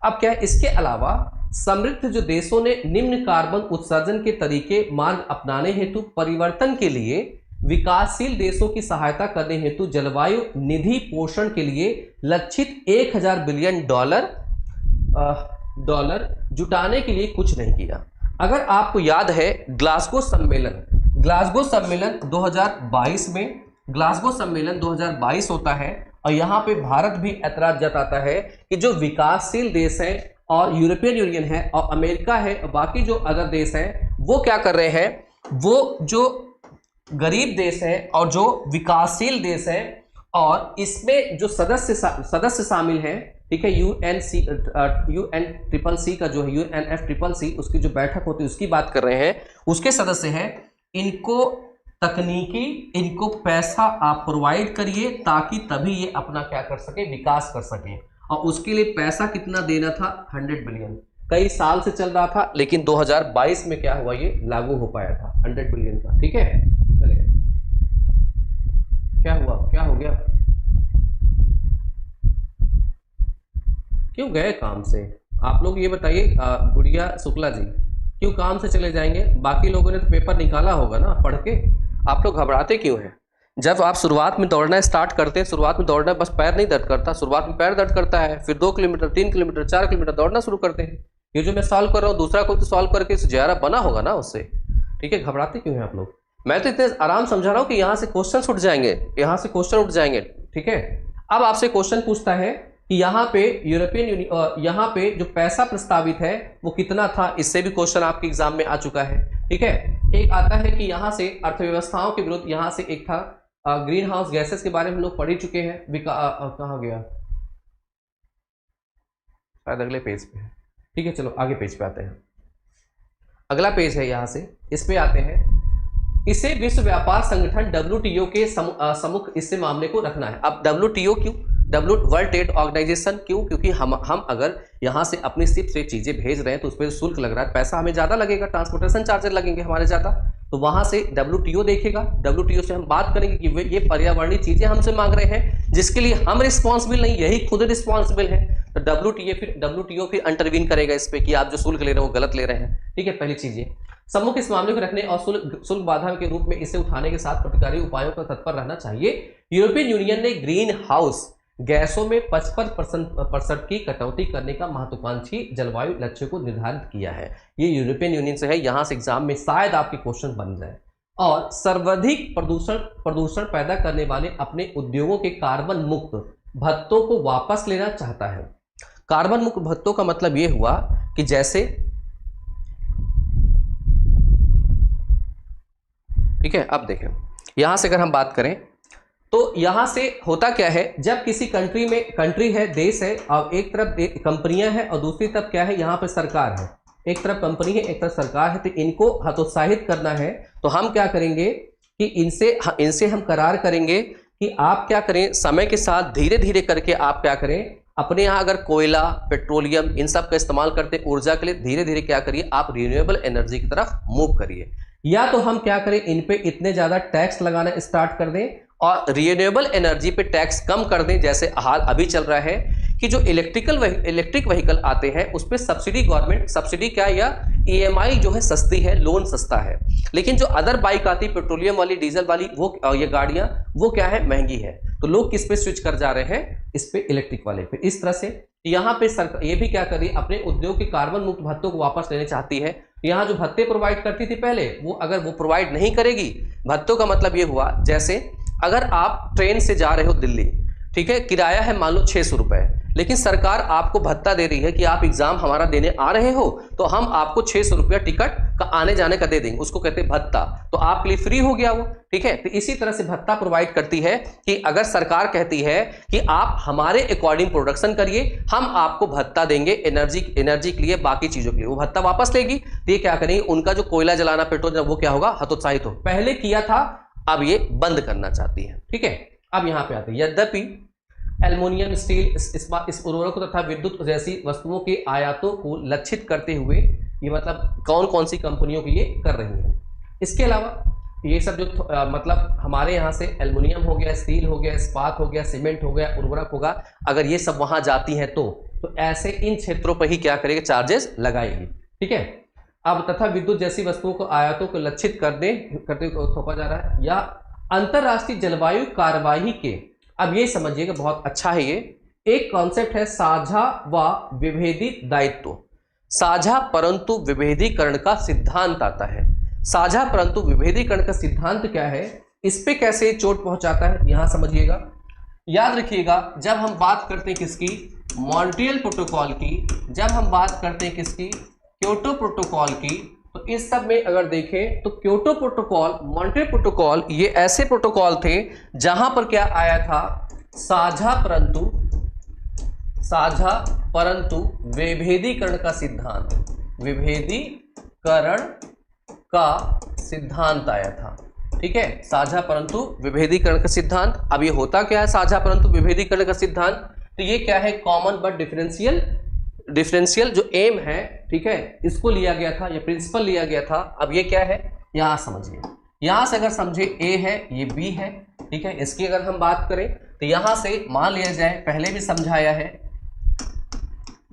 अब क्या है, इसके अलावा समृद्ध जो देशों ने निम्न कार्बन उत्सर्जन के तरीके मार्ग अपनाने हेतु परिवर्तन के लिए विकासशील देशों की सहायता करने हेतु जलवायु निधि पोषण के लिए लक्षित 1000 बिलियन डॉलर जुटाने के लिए कुछ नहीं किया। अगर आपको याद है, ग्लासगो सम्मेलन 2022 होता है, और यहाँ पे भारत भी ऐतराज जताता है कि जो विकासशील देश हैं और यूरोपियन यूनियन है और अमेरिका है और बाकी जो अदर देश हैं, वो क्या कर रहे हैं, वो जो गरीब देश है और जो विकासशील देश है, और इसमें जो सदस्य शामिल हैं, ठीक है, UNFCCC का जो है UNFCCC, उसकी जो बैठक होती है उसकी बात कर रहे हैं, उसके सदस्य हैं, इनको तकनीकी, इनको पैसा आप प्रोवाइड करिए ताकि तभी ये अपना क्या कर सके, विकास कर सके। और उसके लिए पैसा कितना देना था, 100 बिलियन। कई साल से चल रहा था, लेकिन 2022 में क्या हुआ, ये लागू हो पाया था 100 बिलियन का। ठीक है, चलिए क्या हुआ, क्या हो गया, क्यों गए काम से? आप लोग ये बताइए, गुड़िया शुक्ला जी, क्यों काम से चले जाएंगे? बाकी लोगों ने तो पेपर निकाला होगा ना पढ़ के, आप लोग घबराते क्यों हैं? जब आप शुरुआत में दौड़ना स्टार्ट करते हैं, शुरुआत में दौड़ना बस पैर नहीं दर्द करता, शुरुआत में पैर दर्द करता है, फिर 2 किलोमीटर 3 किलोमीटर 4 किलोमीटर दौड़ना शुरू करते हैं। ये जो मैं सॉल्व कर रहा हूँ, दूसरा कोई तो सॉल्व करके ज़्यादा बना होगा ना उससे। ठीक है, घबराते क्यों हैं आप लोग? मैं तो इतने आराम समझा रहा हूँ कि यहाँ से क्वेश्चन उठ जाएंगे, यहाँ से क्वेश्चन उठ जाएंगे। ठीक है, अब आपसे क्वेश्चन पूछता है कि यहाँ पे यूरोपियन यूनियन, यहाँ पे जो पैसा प्रस्तावित है वो कितना था, इससे भी क्वेश्चन आपके एग्जाम में आ चुका है। ठीक है, एक आता है कि यहाँ से अर्थव्यवस्थाओं के विरुद्ध, यहाँ से एक था ग्रीन हाउस गैसेस के बारे में हम लोग पढ़ ही चुके हैं। कहाँ गया, शायद अगले पेज पे है। ठीक है, चलो आगे पेज पे आते हैं। अगला पेज है, यहाँ से इस पे आते हैं। इसे विश्व व्यापार संगठन WTO के सम्मुख इससे मामले को रखना है। अब WTO क्यों, वर्ल्ड ट्रेड ऑर्गेनाइजेशन क्यों? क्योंकि हम अगर यहाँ से अपनी शिप से चीजें भेज रहे हैं तो उस पर शुल्क लग रहा है, पैसा हमें ज्यादा लगेगा, ट्रांसपोर्टेशन चार्जेस लगेंगे हमारे ज्यादा, तो वहां से WTO देखेगा। WTO से हम बात करेंगे कि वे ये पर्यावरणीय चीजें हमसे मांग रहे हैं जिसके लिए हम रिस्पॉन्सिबल नहीं, यही खुद रिस्पॉन्सिबल है, तो WTO फिर इंटरवीन करेगा इस पे कि आप जो शुल्क ले रहे हैं वो गलत ले रहे हैं। ठीक है, पहली चीज ये सम्मुख इस मामले को रखने और शुल्क बाधा के रूप में इसे उठाने के साथ प्रतिकारी उपायों पर तत्पर रहना चाहिए। यूरोपियन यूनियन ने ग्रीन हाउस गैसों में 55% की कटौती करने का महत्वाकांक्षी जलवायु लक्ष्य को निर्धारित किया है। ये यूरोपियन यूनियन से है, यहां से एग्जाम में शायद आपके क्वेश्चन बन जाए। और सर्वाधिक प्रदूषण पैदा करने वाले अपने उद्योगों के कार्बन मुक्त भत्तों को वापस लेना चाहता है। कार्बन मुक्त भत्तों का मतलब यह हुआ कि जैसे, ठीक है, अब देखें यहां से अगर हम बात करें तो यहां से होता क्या है, जब किसी कंट्री है, देश है, और एक तरफ कंपनियां हैं और दूसरी तरफ क्या है, यहाँ पर सरकार है, एक तरफ कंपनी है एक तरफ सरकार है, तो इनको हतोत्साहित करना है, तो हम क्या करेंगे कि इनसे हम करार करेंगे कि आप क्या करें, समय के साथ धीरे धीरे करके आप क्या करें, अपने यहाँ अगर कोयला, पेट्रोलियम इन सब का इस्तेमाल करते हैं ऊर्जा के लिए, धीरे धीरे क्या करिए आप रिन्यूएबल एनर्जी की तरफ मूव करिए। या तो हम क्या करें, इन पे इतने ज्यादा टैक्स लगाना स्टार्ट कर दें और रिन्यूएबल एनर्जी पे टैक्स कम कर दें। जैसे हाल अभी चल रहा है कि जो इलेक्ट्रिक व्हीकल आते हैं उस पर सब्सिडी, गवर्नमेंट सब्सिडी क्या, या ईएमआई जो है सस्ती है, लोन सस्ता है। लेकिन जो अदर बाइक आती है पेट्रोलियम वाली, डीजल वाली, वो ये गाड़ियां वो क्या है, महंगी है। तो लोग किस पे स्विच कर जा रहे हैं, इस पे, इलेक्ट्रिक वाले पे। इस तरह से यहाँ पे सरकार ये भी क्या कर रही है, अपने उद्योग के कार्बन मुक्त भत्तों को वापस लेने चाहती है। यहाँ जो भत्ते प्रोवाइड करती थी पहले, वो अगर वो प्रोवाइड नहीं करेगी, भत्तों का मतलब ये हुआ, जैसे अगर आप ट्रेन से जा रहे हो दिल्ली, ठीक है, किराया है मान लो 600 रुपए, लेकिन सरकार आपको भत्ता दे रही है कि आप एग्जाम हमारा देने आ रहे हो तो हम आपको 600 रुपया टिकट का आने जाने का दे देंगे, उसको कहते हैं भत्ता। तो आपके लिए फ्री हो गया वो, ठीक है। तो इसी तरह से भत्ता प्रोवाइड करती है कि अगर सरकार कहती है कि आप हमारे अकॉर्डिंग प्रोडक्शन करिए, हम आपको भत्ता देंगे एनर्जी के लिए, बाकी चीजों के लिए, वो भत्ता वापस लेगी। तो ये क्या करेंगे, उनका जो कोयला जलाना, पेट्रोल, वो क्या होगा, हतोत्साहित हो। पहले किया था, अब ये बंद करना चाहती है, ठीक है। अब यहां पे आते हैं, यद्यपि एल्युमिनियम, स्टील, इस्पात, इस उर्वरकों तथा विद्युत जैसी वस्तुओं के आयातों को लक्षित करते हुए, ये मतलब कौन कौन सी कंपनियों के लिए कर रही हैं। इसके अलावा ये सब जो मतलब हमारे यहाँ से एल्युमिनियम हो गया, स्टील हो गया, इस्पात हो गया, सीमेंट हो गया, उर्वरक होगा, अगर ये सब वहां जाती हैं तो ऐसे इन क्षेत्रों पर ही क्या करेगी, चार्जेस लगाएगी, ठीक है। अब तथा विद्युत जैसी वस्तुओं को आयातों को लक्षित करते थोपा जा रहा है, या अंतरराष्ट्रीय जलवायु कार्यवाही के, अब ये समझिएगा बहुत अच्छा है, ये एक कॉन्सेप्ट है साझा व विभेदित दायित्व। साझा परंतु विभेदीकरण का सिद्धांत आता है। साझा परंतु विभेदीकरण का सिद्धांत क्या है, इस पे कैसे चोट पहुंचाता है, यहां समझिएगा। याद रखिएगा, जब हम बात करते हैं किसकी, मॉन्ट्रियल प्रोटोकॉल की, जब हम बात करते हैं किसकी, क्योटो प्रोटोकॉल की, तो इस सब में अगर देखें तो क्योटो प्रोटोकॉल, मॉन्ट्रियल प्रोटोकॉल, ये ऐसे प्रोटोकॉल थे जहां पर क्या आया था, साझा परंतु विभेदीकरण का सिद्धांत, विभेदीकरण का सिद्धांत आया था, ठीक है। साझा परंतु विभेदीकरण का सिद्धांत। अब ये होता क्या है साझा परंतु विभेदीकरण का सिद्धांत, तो ये क्या है, कॉमन बट डिफरेंशियल जो एम है, ठीक है, इसको लिया गया था, ये प्रिंसिपल लिया गया था। अब ये क्या है, यहां समझिए, यहां से अगर समझे ए है, ये बी है, ठीक है। इसकी अगर हम बात करें तो यहां से मान लिया जाए, पहले भी समझाया है,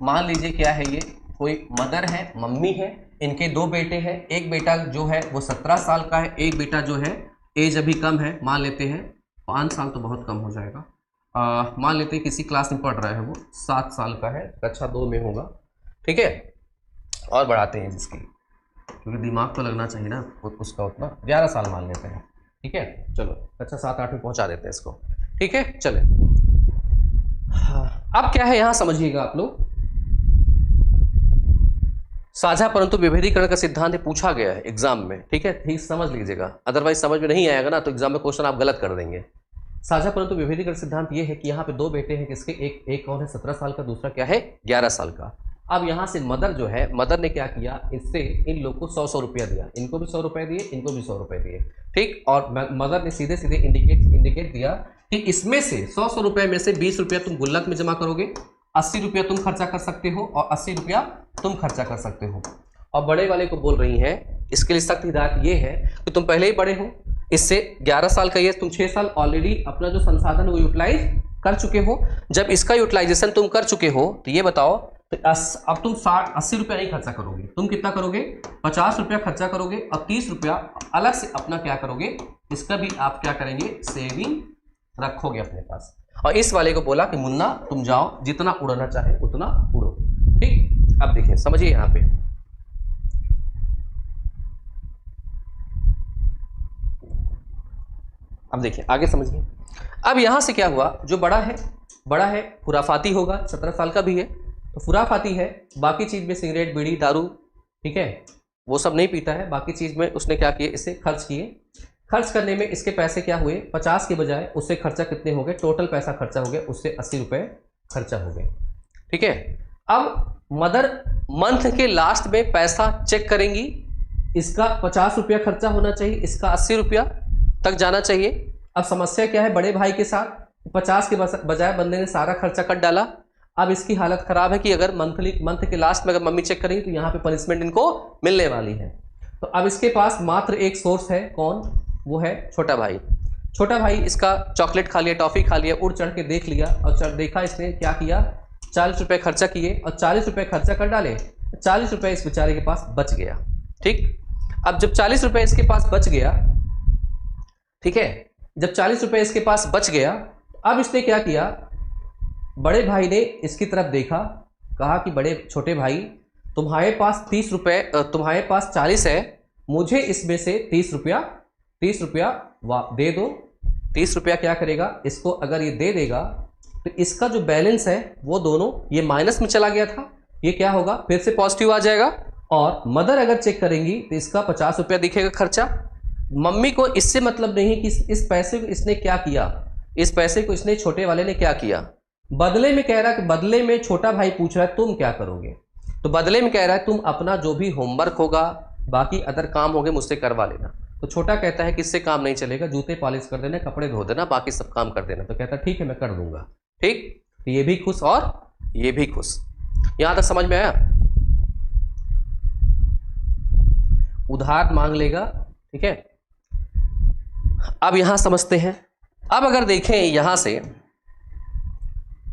मान लीजिए क्या है, ये कोई मदर है, मम्मी है, इनके दो बेटे हैं, एक बेटा जो है वो 17 साल का है, एक बेटा जो है एज अभी कम है, मान लेते हैं 5 साल तो बहुत कम हो जाएगा, मान लेते हैं किसी क्लास में पढ़ रहा है, वो 7 साल का है, कक्षा 2 में होगा, ठीक है। और बढ़ाते हैं इसकी, क्योंकि दिमाग तो लगना चाहिए ना उसका, उतना 11 साल मान लेते हैं, ठीक है। चलो कक्षा 7-8 में पहुंचा देते हैं इसको, ठीक है। चले, अब क्या है यहां समझिएगा आप लोग, साझा परंतु विभेदीकरण का सिद्धांत पूछा गया है एग्जाम में, ठीक है, ठीक समझ लीजिएगा, अदरवाइज समझ में नहीं आएगा ना तो एग्जाम में क्वेश्चन आप गलत कर देंगे। साझा परंतु विभेदीकरण सिद्धांत ये है कि यहाँ पे दो बेटे हैं, किसके, एक कौन है 17 साल का, दूसरा क्या है 11 साल का। अब यहाँ से मदर जो है, मदर ने क्या किया, इससे इन लोग को 100 रुपया दिया, इनको भी 100 रुपये दिए, इनको भी 100 रुपये दिए, ठीक। और मदर ने सीधे सीधे इंडिकेट दिया कि इसमें से 100 रुपये में से 20 रुपया तुम गुल्लक में जमा करोगे, 80 रुपया तुम खर्चा कर सकते हो और 80 रुपया तुम खर्चा कर सकते हो। और बड़े वाले को बोल रही हैं, इसके लिए सख्त हिदायत ये है कि तुम पहले ही बड़े हो, इससे 11 साल का ये, तुम 6 साल ऑलरेडी अपना जो संसाधन वो यूटिलाइज कर चुके हो। जब इसका यूटिलाइजेशन तुम कर चुके हो तो ये बताओ, तो अब तुम 80 रुपया नहीं खर्चा करोगे, तुम कितना करोगे, 50 रुपया खर्चा करोगे और 30 रुपया अलग से अपना क्या करोगे, इसका भी आप क्या करेंगे, सेविंग रखोगे अपने पास। और इस वाले को बोला कि मुन्ना तुम जाओ, जितना उड़ना चाहे उतना उड़ो, ठीक। अब देखिए, समझिए यहां पे, अब देखिए आगे समझिए। अब यहां से क्या हुआ, जो बड़ा है खुराफाती होगा, 17 साल का भी है तो खुराफाती है, बाकी चीज में सिगरेट, बीड़ी, दारू, ठीक है, वो सब नहीं पीता है, बाकी चीज में उसने क्या किए, इसे खर्च किए। खर्च करने में इसके पैसे क्या हुए, 50 के बजाय उससे खर्चा कितने हो गए, टोटल पैसा खर्चा हो गया उससे 80 रुपये खर्चा हो गए, ठीक है। अब मदर मंथ के लास्ट में पैसा चेक करेंगी, इसका 50 रुपया खर्चा होना चाहिए, इसका 80 रुपया तक जाना चाहिए। अब समस्या क्या है, बड़े भाई के साथ 50 के बजाय बंदे ने सारा खर्चा कर डाला, अब इसकी हालत खराब है कि अगर मंथ के लास्ट में अगर मम्मी चेक करेंगी तो यहाँ पे पनिशमेंट इनको मिलने वाली है। तो अब इसके पास मात्र एक सोर्स है, कौन? वो है छोटा भाई। छोटा भाई इसका चॉकलेट खा लिया, टॉफी खा लिया, उड़ चढ़ के देख लिया और देखा इसने क्या किया, 40 रुपये खर्चा किए और 40 रुपये खर्चा कर डाले, 40 रुपये इस बेचारे के पास बच गया। ठीक, अब जब 40 रुपये इसके पास बच गया, ठीक है, जब 40 रुपये इसके पास बच गया, अब इसने क्या किया, बड़े भाई ने इसकी तरफ देखा, कहा कि बड़े छोटे भाई तुम्हारे पास 30 रुपये, तुम्हारे पास 40 है, मुझे इसमें से 30 रुपया दे दो। 30 रुपया क्या करेगा, इसको अगर ये दे देगा तो इसका जो बैलेंस है वो दोनों ये माइनस में चला गया था, ये क्या होगा, फिर से पॉजिटिव आ जाएगा। और मदर अगर चेक करेंगी तो इसका 50 रुपया दिखेगा खर्चा। मम्मी को इससे मतलब नहीं कि इस पैसे को इसने क्या किया, इस पैसे को इसने छोटे वाले ने क्या किया, बदले में कह रहा है कि बदले में छोटा भाई पूछ रहा है तुम क्या करोगे, तो बदले में कह रहा है तुम अपना जो भी होमवर्क होगा, बाकी अदर काम होंगे मुझसे करवा लेना। तो छोटा कहता है कि इससे काम नहीं चलेगा, जूते पॉलिश कर देना, कपड़े धो देना, बाकी सब काम कर देना। तो कहता है ठीक है मैं कर दूंगा। ठीक, तो ये भी खुश और ये भी खुश। यहां तक समझ में आया? उधार मांग लेगा, ठीक है। अब यहां समझते हैं, अब अगर देखें यहां से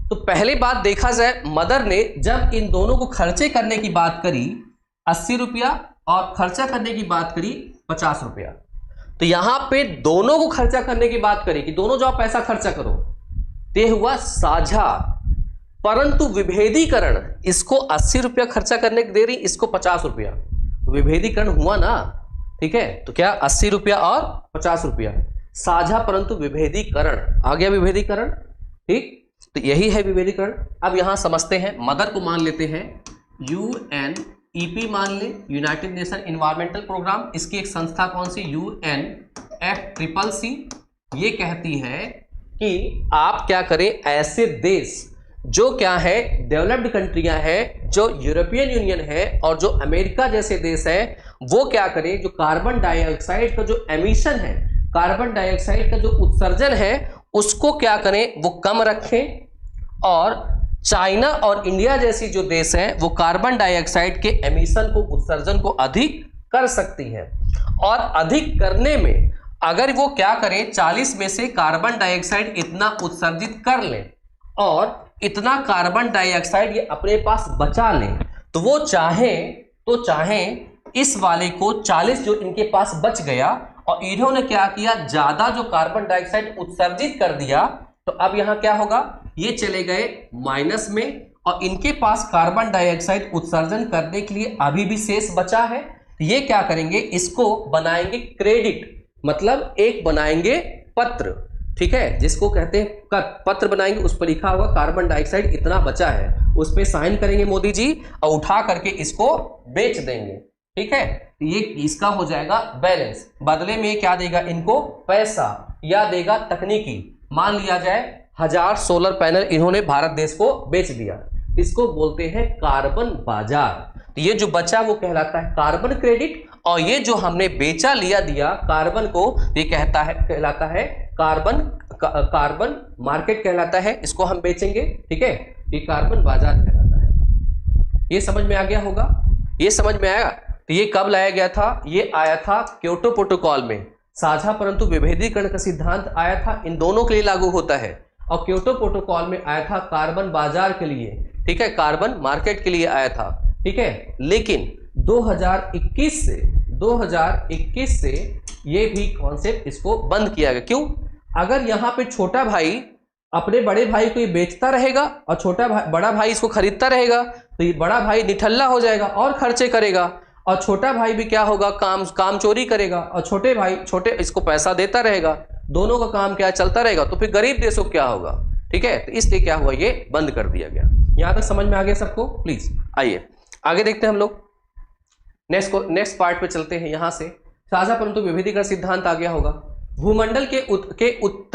तो पहले बात देखा जाए, मदर ने जब इन दोनों को खर्चे करने की बात करी 80 रुपया और खर्चा करने की बात करी 50 रुपया, तो यहां पे दोनों को खर्चा करने की बात करी कि दोनों जाओ पैसा खर्चा करो, ते हुआ साझा, परंतु विभेदीकरण, इसको 80 रुपया खर्चा करने दे रही, इसको 50 रुपया, विभेदीकरण हुआ ना, ठीक है। तो क्या 80 रुपया और 50 रुपया साझा परंतु विभेदीकरण, आ गया विभेदीकरण। ठीक, तो यही है विभेदीकरण। अब यहां समझते हैं, मदर को मान लेते हैं UNEP मान ले, यूनाइटेड नेशन इन्वायरमेंटल प्रोग्राम, इसकी एक संस्था कौन सी, UNFCCC, ये कहती है कि आप क्या करें, ऐसे देश जो क्या है डेवलप्ड कंट्रियां हैं, जो यूरोपियन यूनियन है और जो अमेरिका जैसे देश है, वो क्या करें, जो कार्बन डाइऑक्साइड का जो एमिशन है, कार्बन डाइऑक्साइड का जो उत्सर्जन है, उसको क्या करें, वो कम रखें। और चाइना और इंडिया जैसी जो देश हैं वो कार्बन डाइऑक्साइड के एमिशन को, उत्सर्जन को अधिक कर सकती हैं। और अधिक करने में अगर वो क्या करें, 40 में से कार्बन डाइऑक्साइड इतना उत्सर्जित कर लें और इतना कार्बन डाइऑक्साइड ये अपने पास बचा लें, तो वो चाहें इस वाले को 40 जो इनके पास बच गया और इन्होंने क्या किया, ज्यादा जो कार्बन डाइऑक्साइड उत्सर्जित कर दिया, तो अब यहां क्या होगा, ये चले गए माइनस में और इनके पास कार्बन डाइऑक्साइड उत्सर्जन करने के लिए अभी भी शेष बचा है। ये क्या करेंगे, इसको बनाएंगे क्रेडिट, मतलब एक बनाएंगे पत्र, ठीक है, जिसको कहते हैं पत्र बनाएंगे, उस पर लिखा होगा कार्बन डाइऑक्साइड इतना बचा है, उस पर साइन करेंगे मोदी जी और उठा करके इसको बेच देंगे। ठीक है, ये इसका हो जाएगा बैलेंस। बदले में क्या देगा इनको, पैसा, या देगा तकनीकी, मान लिया जाए 1000 सोलर पैनल इन्होंने भारत देश को बेच दिया, इसको बोलते हैं कार्बन बाजार। तो ये जो बचा वो कहलाता है कार्बन क्रेडिट, और ये जो हमने बेचा लिया दिया कार्बन को, ये कहलाता है कार्बन मार्केट कहलाता है, इसको हम बेचेंगे। ठीक है, ये कार्बन बाजार कहलाता है। ये समझ में आ गया होगा, ये समझ में आया। तो ये कब लाया गया था, ये आया था क्योटो प्रोटोकॉल में, साझा परंतु विभेदीकरण का सिद्धांत आया था, इन दोनों के लिए लागू होता है। और क्योटो प्रोटोकॉल में आया था कार्बन बाजार के लिए, ठीक है, कार्बन मार्केट के लिए आया था। ठीक है, लेकिन 2021 से ये भी कॉन्सेप्ट इसको बंद किया गया। क्यों? अगर यहाँ पे छोटा भाई अपने बड़े भाई को ये बेचता रहेगा और बड़ा भाई इसको खरीदता रहेगा, तो ये बड़ा भाई निठल्ला हो जाएगा और खर्चे करेगा, और छोटा भाई भी क्या होगा, काम चोरी करेगा, और छोटे इसको पैसा देता रहेगा, दोनों का काम क्या चलता रहेगा, तो फिर गरीब देशों को क्या होगा। ठीक है, तो इसलिए क्या हुआ, ये बंद कर दिया गया। यहां तक समझ में आ गया सबको? प्लीज आइए आगे देखते हैं हम लोग, नेक्स्ट पार्ट पे चलते हैं। यहां से साझा परंतु विभेदीकरण सिद्धांत आ गया होगा। भूमंडल के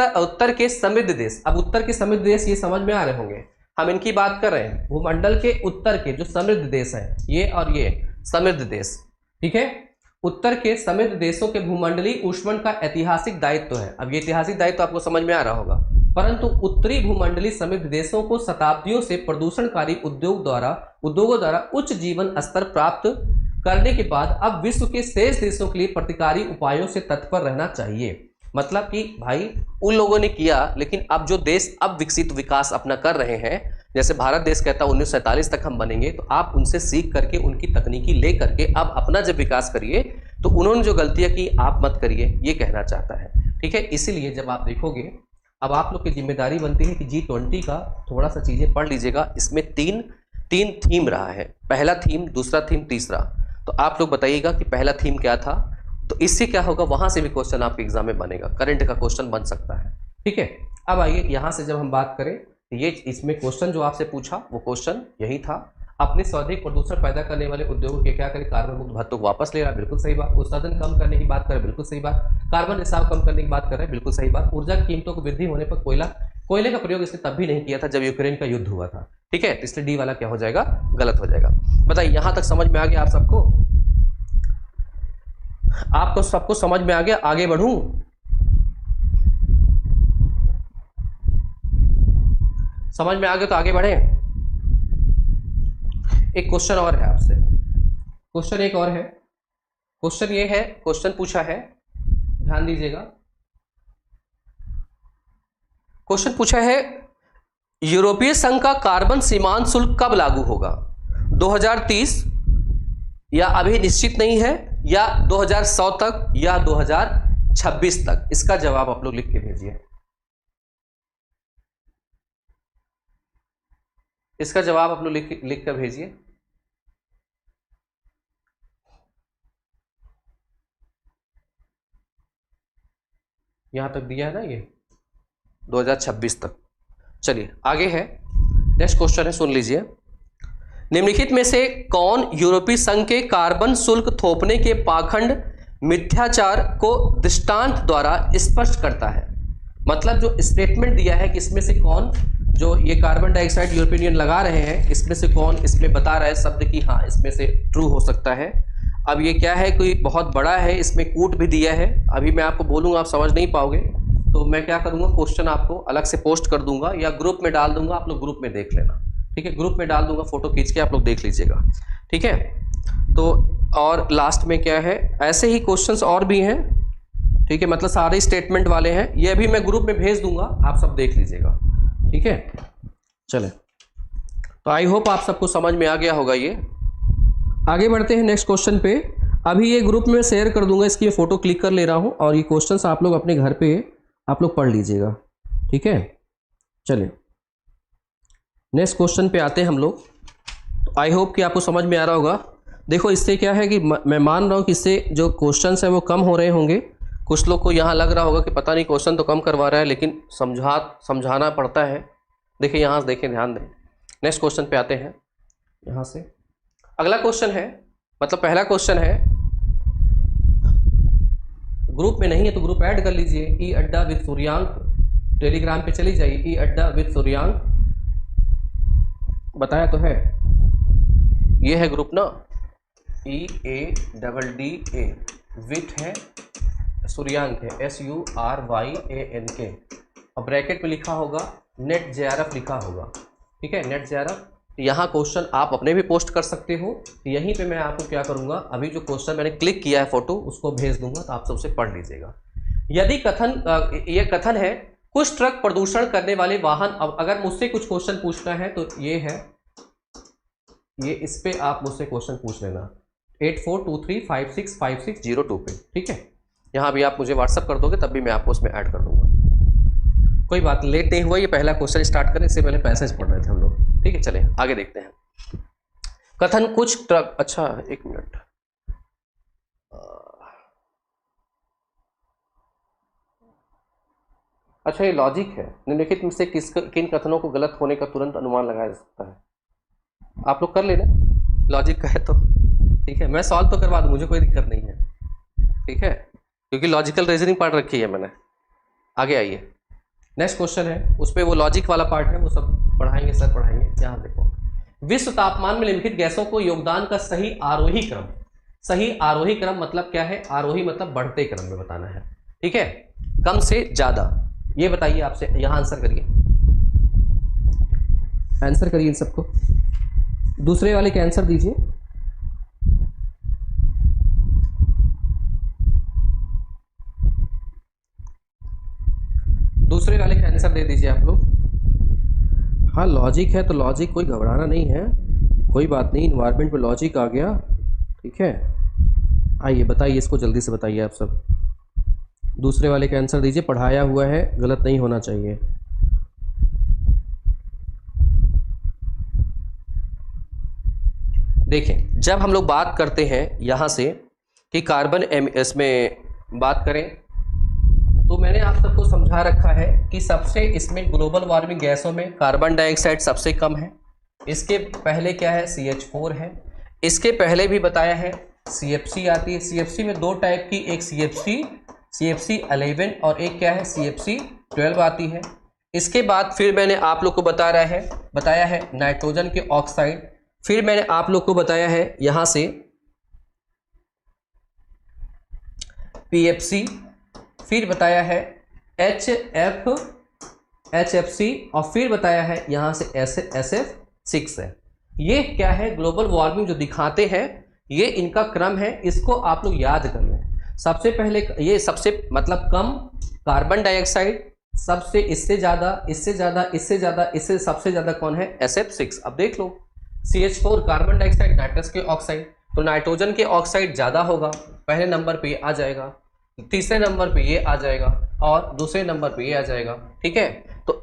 उत्तर के समृद्ध देश, अब उत्तर के समृद्ध देश ये समझ में आ रहे होंगे, हम इनकी बात कर रहे हैं। भूमंडल के उत्तर के जो समृद्ध देश हैं, ये और ये समृद्ध देश, ठीक है, उत्तर के समृद्ध देशों के भूमंडलीय ऊष्मन का ऐतिहासिक दायित्व है। अब ये ऐतिहासिक दायित्व आपको समझ में आ रहा होगा। परंतु उत्तरी भूमंडलीय समृद्ध देशों को शताब्दियों से प्रदूषणकारी उद्योगों द्वारा उच्च जीवन स्तर प्राप्त करने के बाद अब विश्व के शेष देशों के लिए प्रतिकारी उपायों से तत्पर रहना चाहिए। मतलब कि भाई उन लोगों ने किया, लेकिन अब जो देश अब विकसित विकास अपना कर रहे हैं, जैसे भारत देश कहता है 1947 तक हम बनेंगे, तो आप उनसे सीख करके उनकी तकनीकी ले करके अब अपना जब विकास करिए, तो उन्होंने जो गलतियां की आप मत करिए, ये कहना चाहता है। ठीक है, इसीलिए जब आप देखोगे अब आप लोग की जिम्मेदारी बनती है कि G20 का थोड़ा सा चीजें पढ़ लीजिएगा। इसमें तीन थीम रहा है, पहला थीम, दूसरा थीम, तीसरा। तो आप लोग बताइएगा कि पहला थीम क्या था, तो इससे क्या होगा, वहां से भी क्वेश्चन आपके एग्जाम में बनेगा, करंट का क्वेश्चन बन सकता है। ठीक है, अब आइए यहां से जब हम बात करें, ये इसमें क्वेश्चन जो आपसे पूछा वो क्वेश्चन यही था, अपने स्वधिक प्रदूषण पैदा करने वाले उद्योगों के क्या करें, कार्बन मुक्त भत्तों को वापस ले रहा है, बिल्कुल सही बात। उत्सर्जन कम करने की बात करें, बिल्कुल सही बात। कार्बन रिसाव कम करने की बात कर रहे हैं, बिल्कुल सही बात। ऊर्जा की कीमतों को वृद्धि होने पर कोयले का प्रयोग इसने तब भी नहीं किया था जब यूक्रेन का युद्ध हुआ था। ठीक है, इसलिए डी वाला क्या हो जाएगा, गलत हो जाएगा। बताइए यहां तक समझ में आ गया आप सबको? आपको सबको समझ में आ गया? आगे बढ़ूं? समझ में आ गया तो आगे बढ़े। एक क्वेश्चन और है आपसे, क्वेश्चन एक और है, क्वेश्चन ये है, क्वेश्चन पूछा है, ध्यान दीजिएगा। क्वेश्चन पूछा है, यूरोपीय संघ का कार्बन सीमांत शुल्क कब लागू होगा? 2030 या अभी निश्चित नहीं है, या 2100 तक, या 2026 तक? इसका जवाब आप लोग लिख के भेजिए। इसका जवाब आप लोग लिख कर भेजिए। यहां तक दिया है ना, ये 2026 तक। चलिए आगे है, नेक्स्ट क्वेश्चन है, सुन लीजिए। निम्नलिखित में से कौन यूरोपीय संघ के कार्बन शुल्क थोपने के पाखंड मिथ्याचार को दृष्टांत द्वारा स्पष्ट करता है? मतलब जो स्टेटमेंट दिया है कि इसमें से कौन, जो ये कार्बन डाइऑक्साइड यूरोपियन यूनियन लगा रहे हैं, इसमें से कौन इसमें बता रहा है शब्द कि हाँ इसमें से ट्रू हो सकता है। अब ये क्या है, कोई बहुत बड़ा है, इसमें कूट भी दिया है, अभी मैं आपको बोलूँगा आप समझ नहीं पाओगे, तो मैं क्या करूँगा, क्वेश्चन आपको अलग से पोस्ट कर दूंगा या ग्रुप में डाल दूंगा, आप लोग ग्रुप में देख लेना। ठीक है, ग्रुप में डाल दूंगा, फोटो खींच के आप लोग देख लीजिएगा। ठीक है, तो और लास्ट में क्या है, ऐसे ही क्वेश्चंस और भी हैं। ठीक है, मतलब सारे स्टेटमेंट वाले हैं, ये अभी मैं ग्रुप में भेज दूंगा, आप सब देख लीजिएगा। ठीक है, चले, तो आई होप आप सबको समझ में आ गया होगा ये। आगे बढ़ते हैं नेक्स्ट क्वेश्चन पे। अभी ये ग्रुप में शेयर कर दूंगा, इसकी मैं फोटो क्लिक कर ले रहा हूं, और ये क्वेश्चंस आप लोग अपने घर पे आप लोग पढ़ लीजिएगा। ठीक है, चलिए नेक्स्ट क्वेश्चन पे आते हैं हम लोग। तो आई होप कि आपको समझ में आ रहा होगा। देखो इससे क्या है कि मैं मान रहा हूँ कि इससे जो क्वेश्चंस हैं वो कम हो रहे होंगे। कुछ लोग को यहाँ लग रहा होगा कि पता नहीं क्वेश्चन तो कम करवा रहा है, लेकिन समझाना पड़ता है। देखिए यहाँ से देखें, ध्यान दें। नेक्स्ट क्वेश्चन पे आते हैं। यहाँ से अगला क्वेश्चन है, मतलब पहला क्वेश्चन है, ग्रुप में नहीं है तो ग्रुप ऐड कर लीजिए। ई अड्डा विद सूर्यांक, टेलीग्राम पे चली जाइए। ई अड्डा विद सूर्यांक बताया तो है, ये है ग्रुप ना, EADDA, विथ है, सूर्यांक है SURYANK, और ब्रैकेट में लिखा होगा नेट JRF लिखा होगा। ठीक है, नेट JRF। यहाँ क्वेश्चन आप अपने भी पोस्ट कर सकते हो। यहीं पे मैं आपको क्या करूँगा, अभी जो क्वेश्चन मैंने क्लिक किया है फोटो उसको भेज दूंगा, तो आप सबसे पढ़ लीजिएगा। यदि ये कथन है, कुछ ट्रक प्रदूषण करने वाले वाहन, अब अगर मुझसे कुछ क्वेश्चन पूछना है तो ये है, ये इस पे आप मुझसे क्वेश्चन पूछ लेना 8423565602 पे। ठीक है, यहाँ भी आप मुझे व्हाट्सअप कर दोगे, तब भी मैं आपको उसमें ऐड कर दूंगा। कोई बात लेट नहीं हुआ, ये पहला क्वेश्चन स्टार्ट करें, इससे पहले पैसेज पढ़ रहे थे हम लोग। ठीक है, चले आगे देखते हैं। कथन कुछ ट्रक, अच्छा एक मिनट, अच्छा ये लॉजिक है। निम्नलिखित में से किन कथनों को गलत होने का तुरंत अनुमान लगाया जा सकता है? आप लोग कर लेना, लॉजिक का है तो। ठीक है, मैं सॉल्व तो करवा दूँ, मुझे कोई दिक्कत नहीं है। ठीक है, क्योंकि लॉजिकल रीजनिंग पढ़ रखी है मैंने। आगे आइए, नेक्स्ट क्वेश्चन है, उस पर वो लॉजिक वाला पार्ट है, वो सब पढ़ाएंगे, सर पढ़ाएंगे। यहाँ देखो, विश्व तापमान में निम्नलिखित गैसों को योगदान का सही आरोही क्रम, सही आरोही क्रम मतलब क्या है, आरोही मतलब बढ़ते क्रम में बताना है। ठीक है, कम से ज्यादा, ये बताइए आपसे, यहाँ आंसर करिए, आंसर करिए इन सबको, दूसरे वाले के आंसर दीजिए। दूसरे वाले का आंसर दे दीजिए आप लोग। हाँ लॉजिक है तो लॉजिक, कोई घबराना नहीं है, कोई बात नहीं, इन्वायरमेंट में लॉजिक आ गया, ठीक है। आइए बताइए इसको, जल्दी से बताइए आप सब, दूसरे वाले का आंसर दीजिए, पढ़ाया हुआ है, गलत नहीं होना चाहिए। देखें, जब हम लोग बात करते हैं यहाँ से कि कार्बन इसमें बात करें, तो मैंने आप सबको समझा रखा है कि सबसे इसमें ग्लोबल वार्मिंग गैसों में कार्बन डाइऑक्साइड सबसे कम है। इसके पहले क्या है, CH4 है। इसके पहले भी बताया है CFC आती है। CFC में दो टाइप की, एक CFC11 और एक क्या है CFC12 आती है। इसके बाद फिर मैंने आप लोग को बताया है नाइट्रोजन के ऑक्साइड। फिर मैंने आप लोग को बताया है यहाँ से PFC, फिर बताया है HFC और फिर बताया है यहाँ से SF6 है। ये क्या है, ग्लोबल वार्मिंग जो दिखाते हैं, ये इनका क्रम है, इसको आप लोग याद कर लें। सबसे पहले ये सबसे मतलब कम कार्बन डाइऑक्साइड, सबसे इससे ज़्यादा, इससे ज़्यादा, इससे ज़्यादा, इससे सबसे ज़्यादा कौन है, SF6। अब देख लो, CH4 कार्बन डाइऑक्साइड, नाइट्रस के ऑक्साइड, तो नाइट्रोजन के ऑक्साइड ज़्यादा होगा, पहले नंबर पे ये आ जाएगा, तीसरे नंबर पे ये आ जाएगा और दूसरे नंबर पे ये आ जाएगा, ठीक है। तो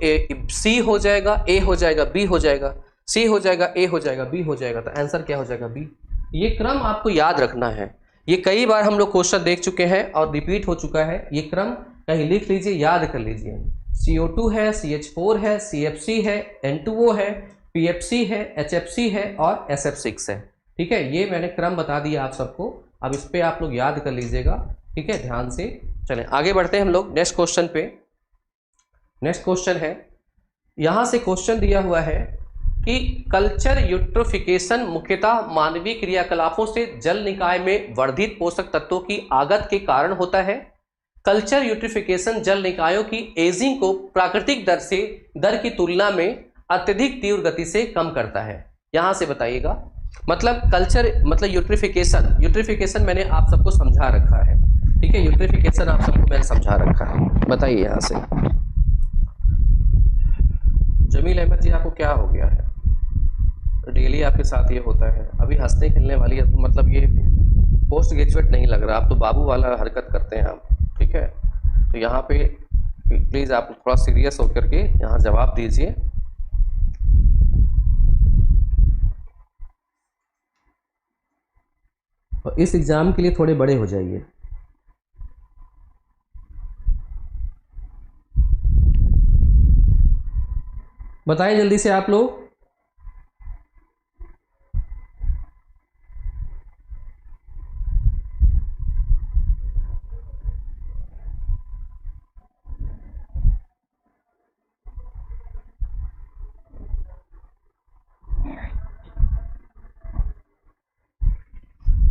C हो जाएगा, A हो जाएगा, B हो जाएगा, C हो जाएगा, A हो जाएगा, B हो जाएगा, तो आंसर क्या हो जाएगा, B। ये क्रम आपको याद रखना है, ये कई बार हम लोग क्वेश्चन देख चुके हैं और रिपीट हो चुका है। ये क्रम कहीं लिख लीजिए, याद कर लीजिए। CO2 है, CH4 है, CFC है, N2O है, PFC है, HFC है और SF6 है, ठीक है। ये मैंने क्रम बता दिया आप सबको, अब इस पे आप लोग याद कर लीजिएगा, ठीक है, ध्यान से। चलें आगे बढ़ते हैं हम लोग नेक्स्ट क्वेश्चन पे। नेक्स्ट क्वेश्चन है, यहाँ से क्वेश्चन दिया हुआ है कि कल्चर यूट्रोफिकेशन मुख्यतः मानवीय क्रियाकलापों से जल निकाय में वर्धित पोषक तत्वों की आगत के कारण होता है। कल्चर यूट्रोफिकेशन जल निकायों की एजिंग को प्राकृतिक दर की तुलना में अत्यधिक तीव्र गति से कम करता है। यहाँ से बताइएगा, मतलब कल्चर मतलब यूट्रिफिकेशन मैंने आप सबको समझा रखा है, ठीक है, यूट्रिफिकेशन आप सबको मैंने समझा रखा है। बताइए यहाँ से, जमील अहमद जी आपको क्या हो गया है, डेली आपके साथ ये होता है, अभी हंसने खेलने वाली है, तो मतलब ये पोस्ट ग्रेजुएट नहीं लग रहा, आप तो बाबू वाला हरकत करते हैं आप, ठीक है। तो यहाँ पे प्लीज़ आप थोड़ा सीरियस होकर के यहाँ जवाब दीजिए। और इस एग्ज़ाम के लिए थोड़े बड़े हो जाइए। बताइए जल्दी से आप लोग।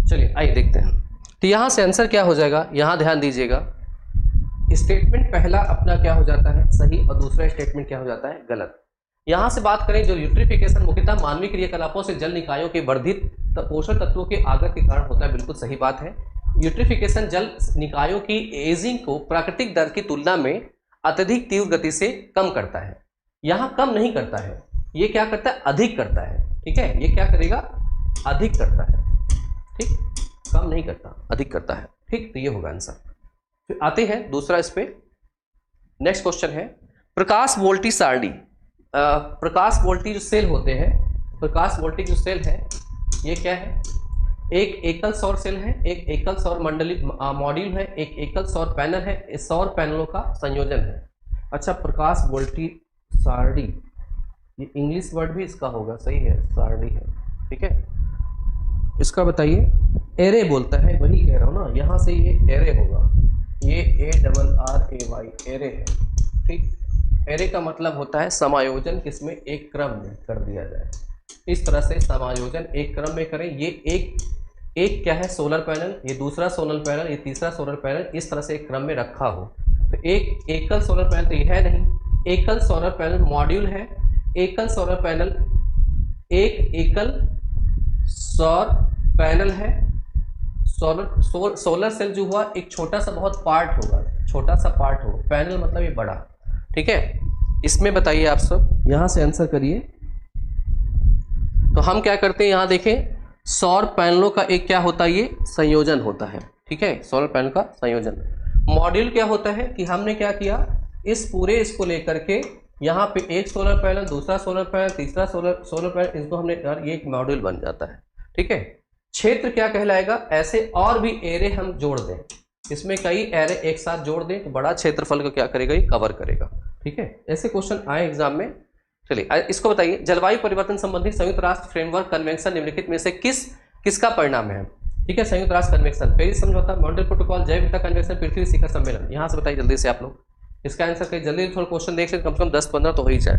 चलिए आइए देखते हैं। तो यहाँ से आंसर क्या हो जाएगा, यहाँ ध्यान दीजिएगा। स्टेटमेंट पहला अपना क्या हो जाता है, सही, और दूसरा स्टेटमेंट क्या हो जाता है, गलत। यहाँ से बात करें, जो यूट्रिफिकेशन मुख्यतः मानवीय क्रियाकलापों से जल निकायों के वर्धित पोषक तत्वों के आगत के कारण होता है, बिल्कुल सही बात है। यूट्रिफिकेशन जल निकायों की एजिंग को प्राकृतिक दर की तुलना में अत्यधिक तीव्र गति से कम करता है। यहाँ कम नहीं करता है, ये क्या करता है, अधिक करता है, ठीक है। ये क्या करेगा, अधिक करता है, ठीक, कम नहीं करता, अधिक करता है, ठीक। तो ये होगा आंसर। फिर आते हैं दूसरा, इस पे नेक्स्ट क्वेश्चन है, प्रकाश वोल्टी सारणी। प्रकाश वोल्टी जो सेल होते हैं, प्रकाश वोल्टी जो सेल है, ये क्या है, एक एकल सौर सेल है, एक एकल सौर मंडली मॉड्यूल है, एक एकल सौर पैनल है, इस सौर पैनलों का संयोजन है। अच्छा, प्रकाश वोल्टी सारणी, ये इंग्लिश वर्ड भी इसका होगा, सही है, सारणी है, ठीक है। इसका बताइए, एरे बोलता है, वही कह रहा हूँ ना, यहाँ से ये एरे होगा, ये ARRAY एरे है, ठीक। एरे का मतलब होता है समायोजन, किसमें, एक क्रम में कर दिया जाए, इस तरह से समायोजन एक क्रम में करें। ये एक क्या है, सोलर पैनल, ये दूसरा सोलर पैनल, ये तीसरा सोलर पैनल, इस तरह से एक क्रम में रखा हो, तो एक एकल सोलर पैनल तो ये है नहीं, एकल सोलर पैनल मॉड्यूल है, एकल सोलर पैनल, एक एकल सौर पैनल है। सोलर सेल जो हुआ एक छोटा सा बहुत पार्ट होगा, छोटा सा पार्ट होगा, पैनल मतलब ये बड़ा, ठीक है। इसमें बताइए आप सब यहां से आंसर करिए। तो हम क्या करते हैं, यहां देखें, सौर पैनलों का एक क्या होता है, ये संयोजन होता है, ठीक है, सौर पैनल का संयोजन। मॉड्यूल क्या होता है कि हमने क्या किया, इस पूरे इसको लेकर के यहाँ पे एक सोलर पैनल, दूसरा सोलर पैनल, तीसरा सोलर पैनल, इसको हमने ये एक मॉड्यूल बन जाता है, ठीक है। क्षेत्र क्या कहलाएगा, ऐसे और भी एरे हम जोड़ दें, इसमें कई एरे एक साथ जोड़ दें तो बड़ा क्षेत्रफल को क्या करेगा, ये कवर करेगा, ठीक है। ऐसे क्वेश्चन आए एग्जाम में। चलिए इसको बताइए, जलवायु परिवर्तन संबंधी संयुक्त राष्ट्र फ्रेमवर्क कन्वेंशन निम्नलिखित में से किसका परिणाम है, ठीक है। संयुक्त राष्ट्र कन्वेंशन, पेरिस समझौता, मॉन्ट्रियल प्रोटोकॉल, जैव विविधता कन्वेंशन, पृथ्वी शिखर सम्मेलन। यहाँ से बताइए जल्दी से आप लोग इसका आंसर करिए, जल्दी थोड़ा क्वेश्चन देख से कम 10-15 तो हो ही जाए,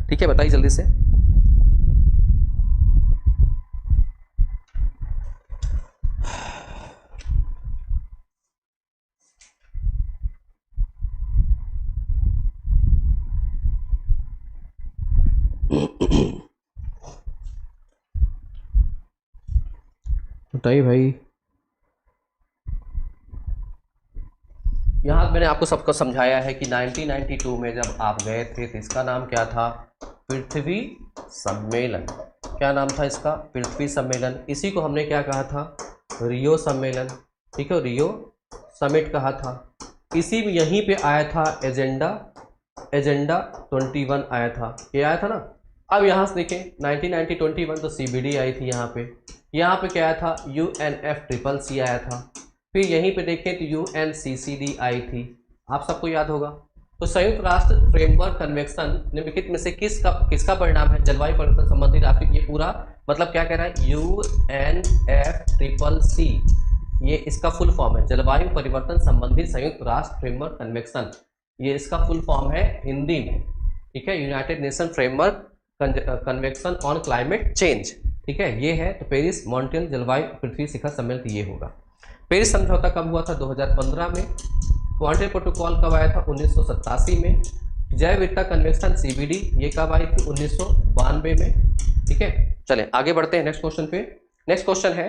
ठीक है। बताइए जल्दी से। बताइए भाई। यहाँ मैंने आपको सबको समझाया है कि 1992 में जब आप गए थे तो इसका नाम क्या था, पृथ्वी सम्मेलन। क्या नाम था इसका, पृथ्वी सम्मेलन। इसी को हमने क्या कहा था, रियो सम्मेलन, ठीक है, रियो समिट कहा था। इसी में यहीं पे आया था एजेंडा 21 आया था, ये आया था ना। अब यहाँ से देखें 1921 तो CBD आई थी, यहाँ पे क्या आया था, UNFCCC आया था। फिर यहीं पे देखें तो UNCCD आई थी, आप सबको याद होगा। तो संयुक्त राष्ट्र फ्रेमवर्क कन्वेंशन निम्नलिखित में से किसका परिणाम है, जलवायु परिवर्तन संबंधी राष्ट्रीय, ये पूरा मतलब क्या कह रहा है, UNFCCC, ये इसका फुल फॉर्म है, जलवायु परिवर्तन संबंधी संयुक्त राष्ट्र फ्रेमवर्क कन्वेंशन, ये इसका फुल फॉर्म है हिंदी में, ठीक है, United nation framework convention on climate change, ठीक है, ये है। तो पेरिस मॉन्ट्रियल जलवायु पृथ्वी शिखर सम्मेलन ये होगा। पेरिस समझौता कब हुआ था, 2015 में। मॉन्ट्रियल प्रोटोकॉल कब आया था, 1987 में। जैव विविधता कन्वेंशन CBD ये कब आई थी, 1992 में, ठीक है। चलें आगे बढ़ते हैं नेक्स्ट क्वेश्चन पे। नेक्स्ट क्वेश्चन है,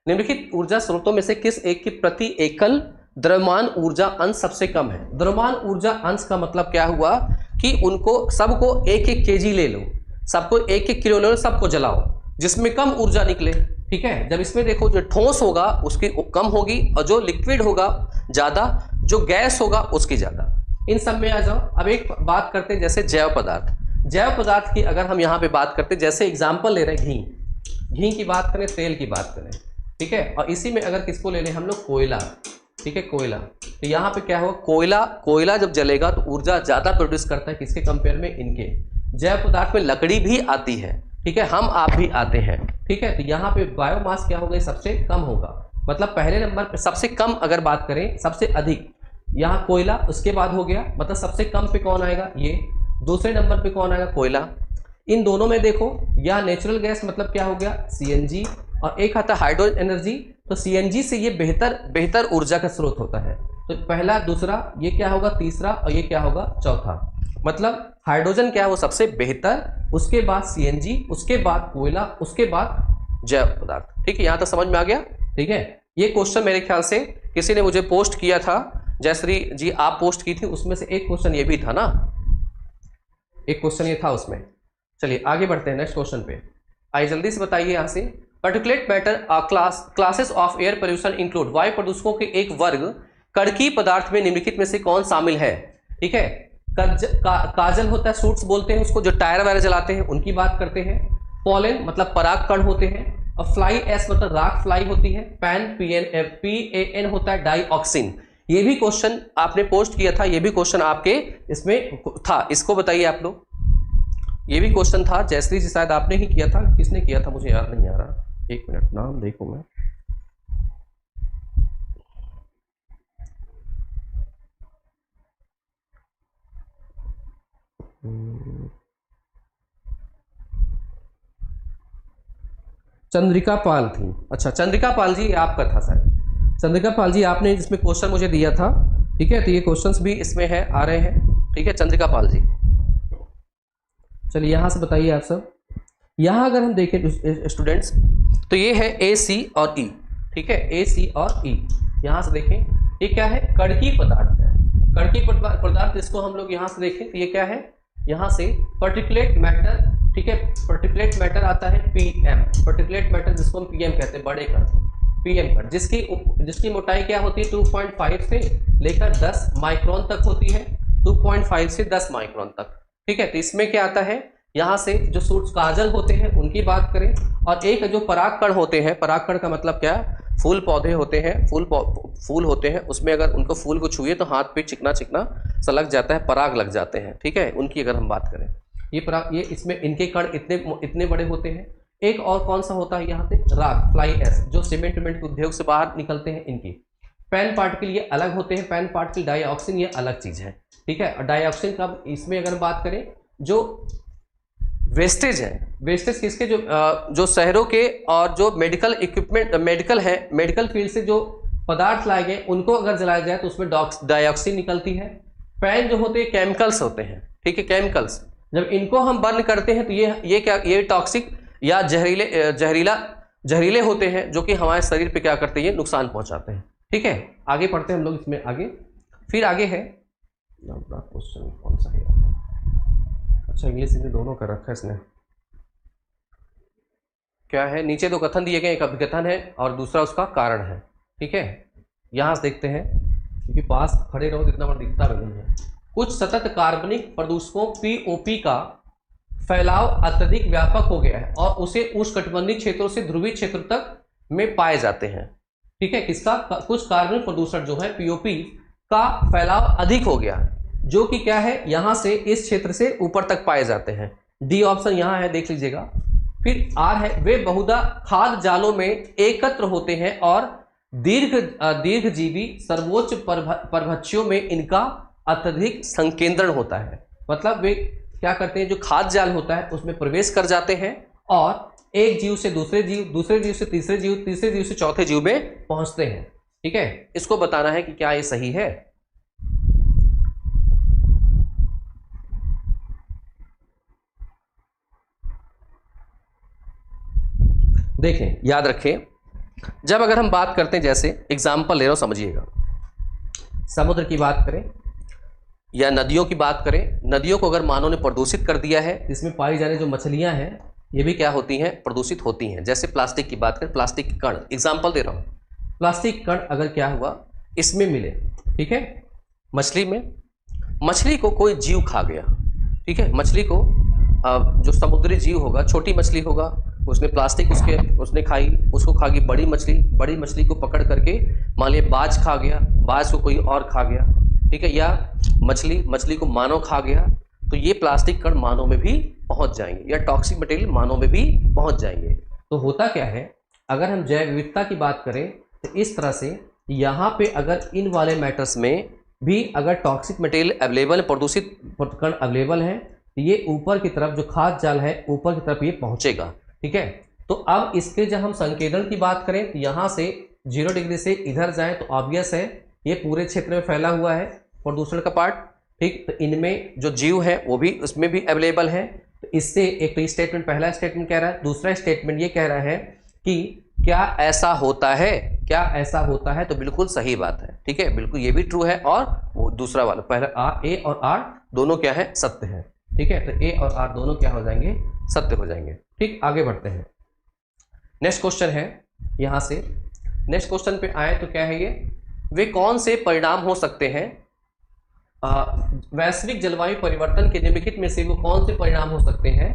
निम्नलिखित ऊर्जा स्रोतों में से किस एक की प्रति एकल द्रव्यमान ऊर्जा अंश सबसे कम है। द्रव्यमान ऊर्जा अंश का मतलब क्या हुआ कि उनको सबको 1-1 kg ले लो, सबको 1-1 किलो ले लो, सबको जलाओ, जिसमें कम ऊर्जा निकले, ठीक है। जब इसमें देखो जो ठोस होगा उसकी कम होगी और जो लिक्विड होगा ज़्यादा, जो गैस होगा उसकी ज़्यादा। इन सब में आ जाओ। अब एक बात करते हैं जैसे जैव पदार्थ की अगर हम यहाँ पे बात करते हैं, जैसे एग्जाम्पल ले रहे हैं घी की बात करें, तेल की बात करें, ठीक है। और इसी में अगर किसको ले लें हम लोग, कोयला, ठीक है, कोयला। तो यहाँ पे क्या होगा, कोयला जब जलेगा तो ऊर्जा ज़्यादा प्रोड्यूस करता है, किसके कंपेयर में, इनके। जैव पदार्थ में लकड़ी भी आती है, ठीक है, हम आप भी आते हैं, ठीक है। तो यहाँ पे बायोमास क्या होगा, सबसे कम होगा, मतलब पहले नंबर पे सबसे कम अगर बात करें, सबसे अधिक यहाँ कोयला, उसके बाद हो गया, मतलब सबसे कम पे कौन आएगा, ये। दूसरे नंबर पे कौन आएगा, कोयला। इन दोनों में देखो, या नेचुरल गैस मतलब क्या हो गया, CNG, और एक आता है हाइड्रोजन एनर्जी। तो CNG से ये बेहतर ऊर्जा का स्रोत होता है। तो पहला, दूसरा, ये क्या होगा, तीसरा, और ये क्या होगा, चौथा। मतलब हाइड्रोजन क्या है, वो सबसे बेहतर, उसके बाद CNG, उसके बाद कोयला, उसके बाद जैव पदार्थ, ठीक है। यहाँ तक समझ में आ गया, ठीक है। ये क्वेश्चन मेरे ख्याल से किसी ने मुझे पोस्ट किया था, जयश्री जी आप पोस्ट की थी, उसमें से एक क्वेश्चन ये भी था ना, एक क्वेश्चन ये था उसमें। चलिए आगे बढ़ते हैं नेक्स्ट क्वेश्चन पे। आइए जल्दी से बताइए यहाँ से, particulate matter classes of air pollution include, वायु प्रदूषकों के एक वर्ग कड़की पदार्थ में निम्नलिखित में से कौन शामिल है, ठीक है। काजल होता है, सूट्स बोलते हैं उसको, जो टायर वगैरह जलाते हैं उनकी बात करते हैं। पॉलन मतलब पराग कण होते हैं, और फ्लाई एस मतलब राख फ्लाई होती है। PAN होता है डाइऑक्सिन। ये भी क्वेश्चन आपने पोस्ट किया था, ये भी क्वेश्चन आपके इसमें था, इसको बताइए आप लोग। ये भी क्वेश्चन था, जयश्री जी शायद आपने ही किया था, किसने किया था मुझे याद नहीं आ रहा, एक मिनट नाम देखो मैं। चंद्रिका पाल थी, अच्छा चंद्रिका पाल जी आपका था शायद, चंद्रिका पाल जी आपने इसमें क्वेश्चन मुझे दिया था, ठीक है, तो ये क्वेश्चंस भी इसमें है, आ रहे हैं। ठीक है चंद्रिका पाल जी, चलिए यहाँ से बताइए आप सब। यहाँ अगर हम देखें स्टूडेंट्स, तो ये है ए सी और ई। ठीक है, ए सी और ई। यहाँ से देखें, ये क्या है, कणकीय पदार्थ है। कणकीय पदार्थ, इसको हम लोग यहाँ से देखें तो ये क्या है, यहाँ से पर्टिकुलेट मैटर। ठीक है, पर्टिकुलेट मैटर आता है पीएम, पर्टिकुलेट मैटर जिसको हम पीएम कहते हैं, बड़े कण, पीएम कण, जिसकी मोटाई क्या होती है 2.5 से लेकर 10 माइक्रोन तक होती है, 2.5 से 10 माइक्रोन तक। ठीक है, तो इसमें क्या आता है, यहाँ से जो सूक्ष्मकाजल होते हैं उनकी बात करें, और एक जो परागकण होते हैं, परागकण का मतलब क्या है, फूल पौधे होते हैं, फूल होते हैं, उसमें अगर उनको फूल को छुए तो हाथ पे चिकना चिकना सा लग जाता है, पराग लग जाते हैं। ठीक है, उनकी अगर हम बात करें, ये पराग, ये इसमें इनके कण इतने बड़े होते हैं। एक और कौन सा होता है यहाँ पे, राग, फ्लाई एश, जो सीमेंट के उद्योग से बाहर निकलते हैं, इनकी पैन पार्टिकल ये अलग होते हैं, पैन पार्टिकल, डाइऑक्सिन ये अलग चीज है। ठीक है, और डाइऑक्सिन का इसमें अगर बात करें, जो वेस्टेज है, वेस्टेज किसके, जो शहरों के और जो मेडिकल इक्विपमेंट, मेडिकल फील्ड से जो पदार्थ लाए गए उनको अगर जलाया जाए तो उसमें डाइऑक्सिन निकलती है। पैन जो होते हैं केमिकल्स होते हैं। ठीक है, केमिकल्स, जब इनको हम बर्न करते हैं तो ये क्या, ये टॉक्सिक या जहरीले होते हैं, जो कि हमारे शरीर पे क्या करते हैं, ये नुकसान पहुंचाते हैं। ठीक है, आगे पढ़ते हैं हम लोग इसमें आगे। फिर आगे है क्वेश्चन कौन सा है, अच्छा इंग्लिश में दोनों कर रखा है इसने, क्या है, नीचे दो कथन दिए गए, एक अभिकथन है और दूसरा उसका कारण है। ठीक है, यहां से देखते हैं, क्योंकि पास खड़े रहो तो इतना बड़ा दिखता भी नहीं है। कुछ सतत कार्बनिक प्रदूषकों पीओपी का फैलाव अत्यधिक व्यापक हो गया है और उसे उष्णकटिबंधीय क्षेत्रों से ध्रुवीय क्षेत्र तक में पाए जाते हैं। ठीक है, किसका, कुछ कार्बनिक प्रदूषण जो है पीओपी का फैलाव अधिक हो गया, जो कि क्या है, यहां से इस क्षेत्र से ऊपर तक पाए जाते हैं। डी ऑप्शन यहां है, देख लीजिएगा। फिर आर है, वे बहुधा खाद्य जालों में एकत्र होते हैं और दीर्घजीवी सर्वोच्च परभक्षियों में इनका अत्यधिक संकेंद्रण होता है। मतलब वे क्या करते हैं, जो खाद्य जाल होता है उसमें प्रवेश कर जाते हैं और एक जीव से दूसरे जीव, दूसरे जीव से तीसरे जीव, तीसरे जीव से चौथे जीव में पहुंचते हैं। ठीक है, इसको बताना है कि क्या ये सही है। देखें, याद रखें, जब अगर हम बात करते हैं, जैसे एग्जाम्पल ले रहा हूं, समझिएगा, समुद्र की बात करें या नदियों की बात करें, नदियों को अगर मानव ने प्रदूषित कर दिया है, इसमें पाई जाने जो मछलियां हैं ये भी क्या होती हैं, प्रदूषित होती हैं। जैसे प्लास्टिक की बात करें, प्लास्टिक के कण, एग्जाम्पल दे रहा हूं, प्लास्टिक कण अगर क्या हुआ इसमें मिले, ठीक है, मछली में, मछली को कोई जीव खा गया। ठीक है, मछली को जो समुद्री जीव होगा, छोटी मछली होगा, उसने प्लास्टिक उसने खाई, उसको खा गई बड़ी मछली को पकड़ करके मान लिया बाज खा गया, बाज को कोई और खा गया। ठीक है, या मछली को मानव खा गया, तो ये प्लास्टिक कण मानव में भी पहुंच जाएंगे, या टॉक्सिक मटेरियल मानव में भी पहुंच जाएंगे। तो होता क्या है, अगर हम जैव विविधता की बात करें तो इस तरह से यहाँ पे अगर इन वाले मैटर्स में भी अगर टॉक्सिक मटेरियल अवेलेबल, प्रदूषित कण अवेलेबल है, तो ये ऊपर की तरफ जो खाद्य जाल है ऊपर की तरफ ये पहुंचेगा। ठीक है, तो अब इसके जब हम संकेंद्रण की बात करें तो यहाँ से 0 डिग्री से इधर जाएं तो ऑब्वियस है ये पूरे क्षेत्र में फैला हुआ है प्रदूषण का पार्ट। ठीक, तो इनमें जो जीव है वो भी उसमें भी अवेलेबल है। तो इससे एक तो स्टेटमेंट, पहला स्टेटमेंट कह रहा है, दूसरा स्टेटमेंट ये कह रहा है कि क्या ऐसा होता है, क्या ऐसा होता है, तो बिल्कुल सही बात है। ठीक है, बिल्कुल ये भी ट्रू है, और वो दूसरा वाला पहला ए और आर दोनों क्या है, सत्य है। ठीक है, तो ए और आर दोनों क्या हो जाएंगे, सत्य हो जाएंगे। ठीक, आगे बढ़ते हैं। नेक्स्ट क्वेश्चन है, यहां से नेक्स्ट क्वेश्चन पे आए तो क्या है ये, वे कौन से परिणाम हो सकते हैं वैश्विक जलवायु परिवर्तन के निम्नलिखित में से वो कौन से परिणाम हो सकते हैं।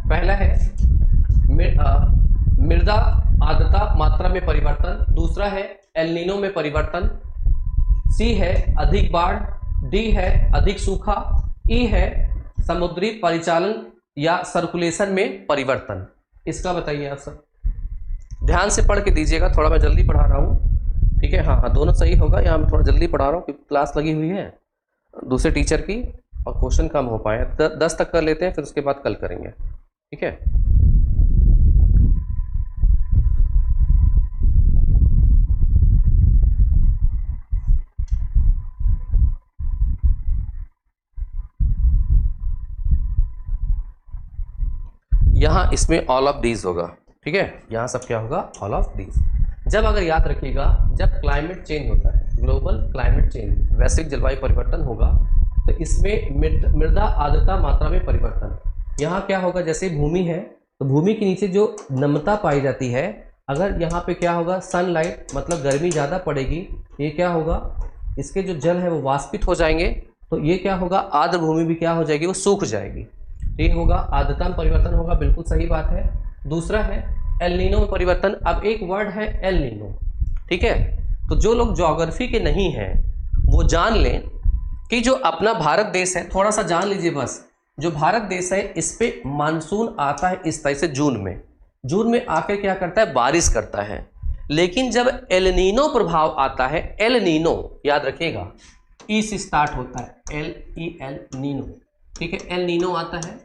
पहला है मृदा आर्द्रता मात्रा में परिवर्तन, दूसरा है एल नीनो में परिवर्तन, सी है अधिक बाढ़, डी है अधिक सूखा, ई है समुद्री परिचालन या सर्कुलेशन में परिवर्तन। इसका बताइए आप सब, ध्यान से पढ़ के दीजिएगा, थोड़ा मैं जल्दी पढ़ा रहा हूँ। ठीक है, हाँ दोनों सही होगा, यहाँ मैं थोड़ा जल्दी पढ़ा रहा हूँ क्योंकि क्लास लगी हुई है दूसरे टीचर की और क्वेश्चन कम हो पाए। 10 तक कर लेते हैं, फिर उसके बाद कल करेंगे। ठीक है, यहाँ इसमें ऑल ऑफ दीज होगा, ठीक है, यहाँ सब क्या होगा, ऑल ऑफ दीज। जब अगर याद रखिएगा, जब क्लाइमेट चेंज होता है, ग्लोबल क्लाइमेट चेंज, वैश्विक जलवायु परिवर्तन होगा, तो इसमें मृदा आर्द्रता मात्रा में परिवर्तन, यहाँ क्या होगा, जैसे भूमि है तो भूमि के नीचे जो नम्रता पाई जाती है, अगर यहाँ पे क्या होगा, सनलाइट मतलब गर्मी ज़्यादा पड़ेगी, ये क्या होगा, इसके जो जल है वो वाष्पित हो जाएंगे, तो ये क्या होगा, आर्द्र भूमि भी क्या हो जाएगी, वो सूख जाएगी। ये होगा, आर्द्रता में परिवर्तन होगा, बिल्कुल सही बात है। दूसरा है एल नीनो में परिवर्तन। अब एक वर्ड है एल नीनो, ठीक है, तो जो लोग ज्योग्राफी के नहीं हैं वो जान लें कि जो अपना भारत देश है, थोड़ा सा जान लीजिए बस, जो भारत देश है इस पे मानसून आता है इस तरह से जून में आकर क्या करता है, बारिश करता है। लेकिन जब एल नीनो प्रभाव आता है, एल नीनो याद रखिएगा, ई से स्टार्ट होता है, एल नीनो, ठीक है, एल नीनो आता है,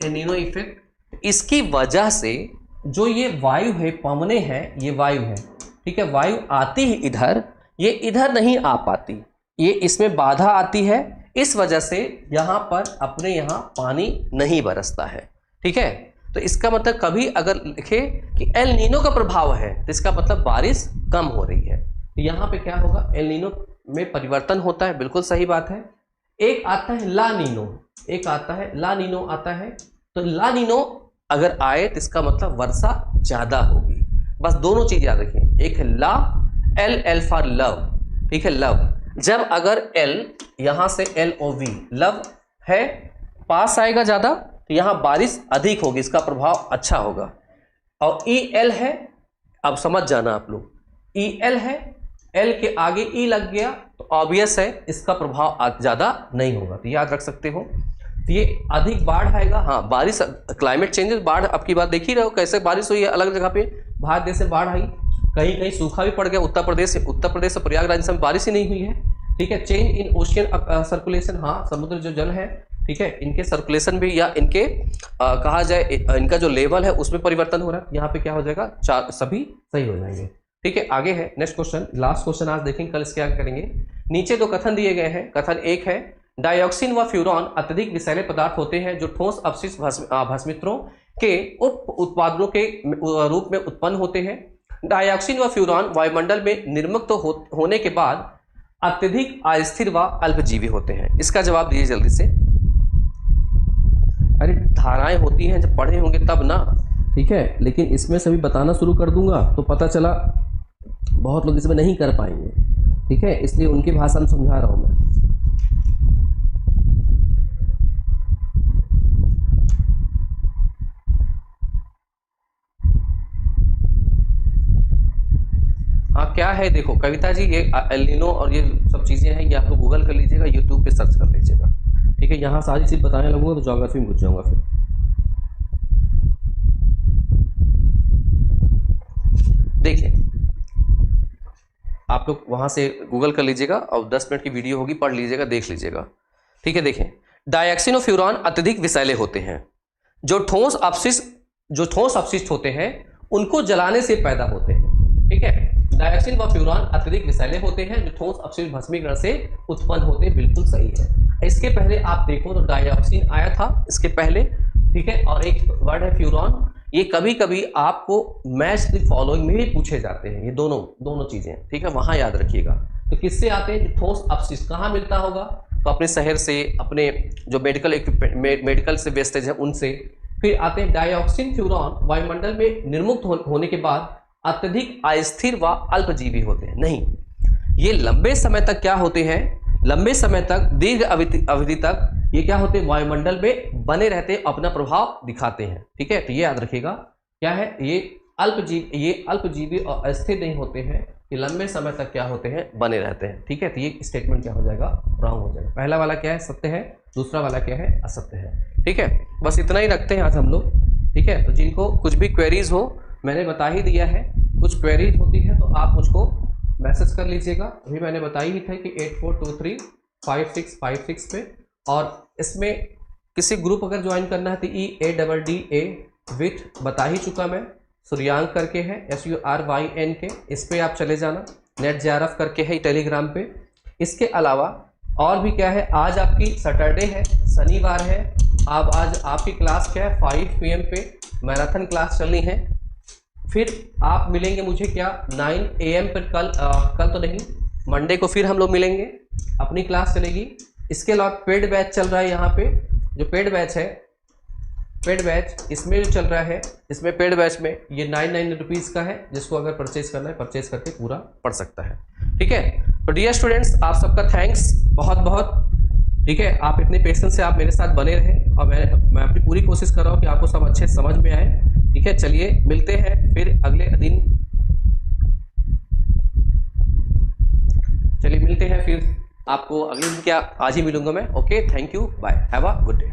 एल नीनो इफेक्ट। इसकी वजह से जो ये वायु है, पवने है, ये वायु है, ठीक है, वायु आती है इधर, ये इधर नहीं आ पाती, ये इसमें बाधा आती है, इस वजह से यहाँ पर अपने यहाँ पानी नहीं बरसता है, ठीक है। तो इसका मतलब कभी अगर लिखे कि एल नीनो का प्रभाव है तो इसका मतलब बारिश कम हो रही है, तो यहाँ पे क्या होगा, एल नीनो में परिवर्तन होता है, बिल्कुल सही बात है। एक आता है ला नीनो, एक आता है ला नीनो आता है, तो ला नीनो अगर आए तो इसका मतलब वर्षा ज्यादा होगी। बस दोनों चीज याद रखिए, एक है ला, एल फॉर लव, ठीक है, लव। जब अगर एल यहां से LOV लव है, पास आएगा ज्यादा, तो यहां बारिश अधिक होगी, इसका प्रभाव अच्छा होगा। और EL है, अब समझ जाना आप लोग, EL है, L के आगे E लग गया तो ऑब्वियस है इसका प्रभाव ज्यादा नहीं होगा, तो याद रख सकते हो। तो ये अधिक बाढ़ आएगा, हाँ, बारिश, क्लाइमेट चेंजेस, बाढ़, अब की बात देख ही रहे हो कैसे बारिश हुई है, अलग जगह पे भारत देश में बाढ़ आई, कहीं कहीं सूखा भी पड़ गया, उत्तर प्रदेश से प्रयागराज में बारिश ही नहीं हुई है, ठीक है। चेंज इन ओशियन सर्कुलेशन, हाँ, समुद्र जो जल है, ठीक है, इनके सर्कुलेशन भी या इनके कहा जाए इनका जो लेवल है उसमें परिवर्तन हो रहा है, यहाँ पे क्या हो जाएगा, चार सभी सही हो जाएंगे, ठीक है। आगे है नेक्स्ट क्वेश्चन, लास्ट क्वेश्चन आज देखेंगे, कल इसके आगे करेंगे। नीचे दो कथन दिए गए हैं। कथन एक है, डाइऑक्सिन व फ्यूरॉन अत्यधिक विषैले पदार्थ होते हैं जो ठोस अपशिष्ट भस्मित्रों के उप उत्पादों के रूप में उत्पन्न होते हैं। डाइऑक्सिन व फ्यूरॉन वायुमंडल में निर्मुक्त होने के बाद अत्यधिक अस्थिर व अल्पजीवी होते हैं। इसका जवाब दीजिए जल्दी से। अरे धाराएं होती हैं जब पढ़े होंगे तब ना, ठीक है, लेकिन इसमें सभी बताना शुरू कर दूंगा तो पता चला बहुत लोग इसमें नहीं कर पाएंगे, ठीक है, इसलिए उनकी भाषा में समझा रहा हूं मैं। हाँ क्या है, देखो कविता जी, ये एल नीनो और ये सब चीज़ें हैं, ये आपको गूगल कर लीजिएगा, यूट्यूब पे सर्च कर लीजिएगा, ठीक है। यहाँ सारी चीज़ बताने लगूंगा तो ज्योग्राफी में घुस जाऊंगा फिर। देखिए आप लोग वहाँ से गूगल कर लीजिएगा और 10 मिनट की वीडियो होगी, पढ़ लीजिएगा, देख लीजिएगा, ठीक है। देखें, डाइऑक्सिन और फ्यूरॉन अत्यधिक विषैले होते हैं, जो ठोस अपशिष्ट होते हैं उनको जलाने से पैदा होते हैं, ठीक है। डाइऑक्सिन व फ्यूरॉन अत्यधिक विषैले होते हैं जो ठोस अपशिष्ट भस्मीकरण से उत्पन्न होते हैं, बिल्कुल सही है। इसके पहले आप देखो तो डाइऑक्सिन आया था इसके पहले, ठीक है, और एक वर्ड है फ्यूरॉन। ये कभी कभी आपको मैच द फॉलोइंग में भी पूछे जाते हैं, ये दोनों चीजें, ठीक है, वहां याद रखिएगा। तो किससे आते हैं, ठोस अपशिष्ट कहाँ मिलता होगा, तो अपने शहर से, अपने जो मेडिकल से वेस्टेज है उनसे। फिर आते हैं डाइऑक्सिन फ्यूरॉन वायुमंडल में निर्मुक्त होने के बाद अत्यधिक अस्थिर व अल्पजीवी होते हैं। नहीं, ये लंबे समय तक क्या होते हैं, लंबे समय तक, दीर्घ अवधि तक ये क्या होते हैं, वायुमंडल में बने रहते हैं, अपना प्रभाव दिखाते हैं, ठीक है। तो ये याद रखिएगा, क्या है, ये अल्पजीवी और अस्थिर नहीं होते हैं, ये लंबे समय तक क्या होते हैं, बने रहते हैं, ठीक है। तो ये स्टेटमेंट क्या हो जाएगा, रॉन्ग हो जाएगा। पहला वाला क्या है, सत्य है, दूसरा वाला क्या है, असत्य है, ठीक है। बस इतना ही रखते हैं आज हम लोग, ठीक है। तो जिनको कुछ भी क्वेरीज हो, मैंने बता ही दिया है, कुछ क्वेरीज होती है तो आप मुझको मैसेज कर लीजिएगा। अभी मैंने बताई ही था कि 84235656 पे, और इसमें किसी ग्रुप अगर ज्वाइन करना है तो EADDA विथ बता ही चुका मैं, सूर्यांक करके है, SURYN के, इस पे आप चले जाना, नेट JRF करके है टेलीग्राम पे। इसके अलावा और भी क्या है, आज आपकी सैटरडे है, शनिवार है, आज आपकी क्लास क्या है, 5 PM पे मैराथन क्लास चलनी है। फिर आप मिलेंगे मुझे क्या 9 AM पर कल तो नहीं, मंडे को फिर हम लोग मिलेंगे, अपनी क्लास चलेगी। इसके अलावा पेड बैच चल रहा है यहाँ पे, जो पेड बैच है, पेड बैच इसमें जो चल रहा है, इसमें पेड बैच में ये 99 रुपीज़ का है, जिसको अगर परचेज करना है परचेज करके पूरा पढ़ सकता है। ठीक है, तो डियर स्टूडेंट्स आप सबका थैंक्स बहुत बहुत। ठीक है, आप इतने पेशेंस से आप मेरे साथ बने रहें और मैं अपनी पूरी कोशिश कर रहा हूँ कि आपको सब अच्छे समझ में आए। ठीक है, चलिए मिलते हैं फिर अगले दिन, चलिए मिलते हैं फिर आपको अगले दिन, क्या आज ही मिलूंगा मैं। Okay, thank you, bye, have a good day.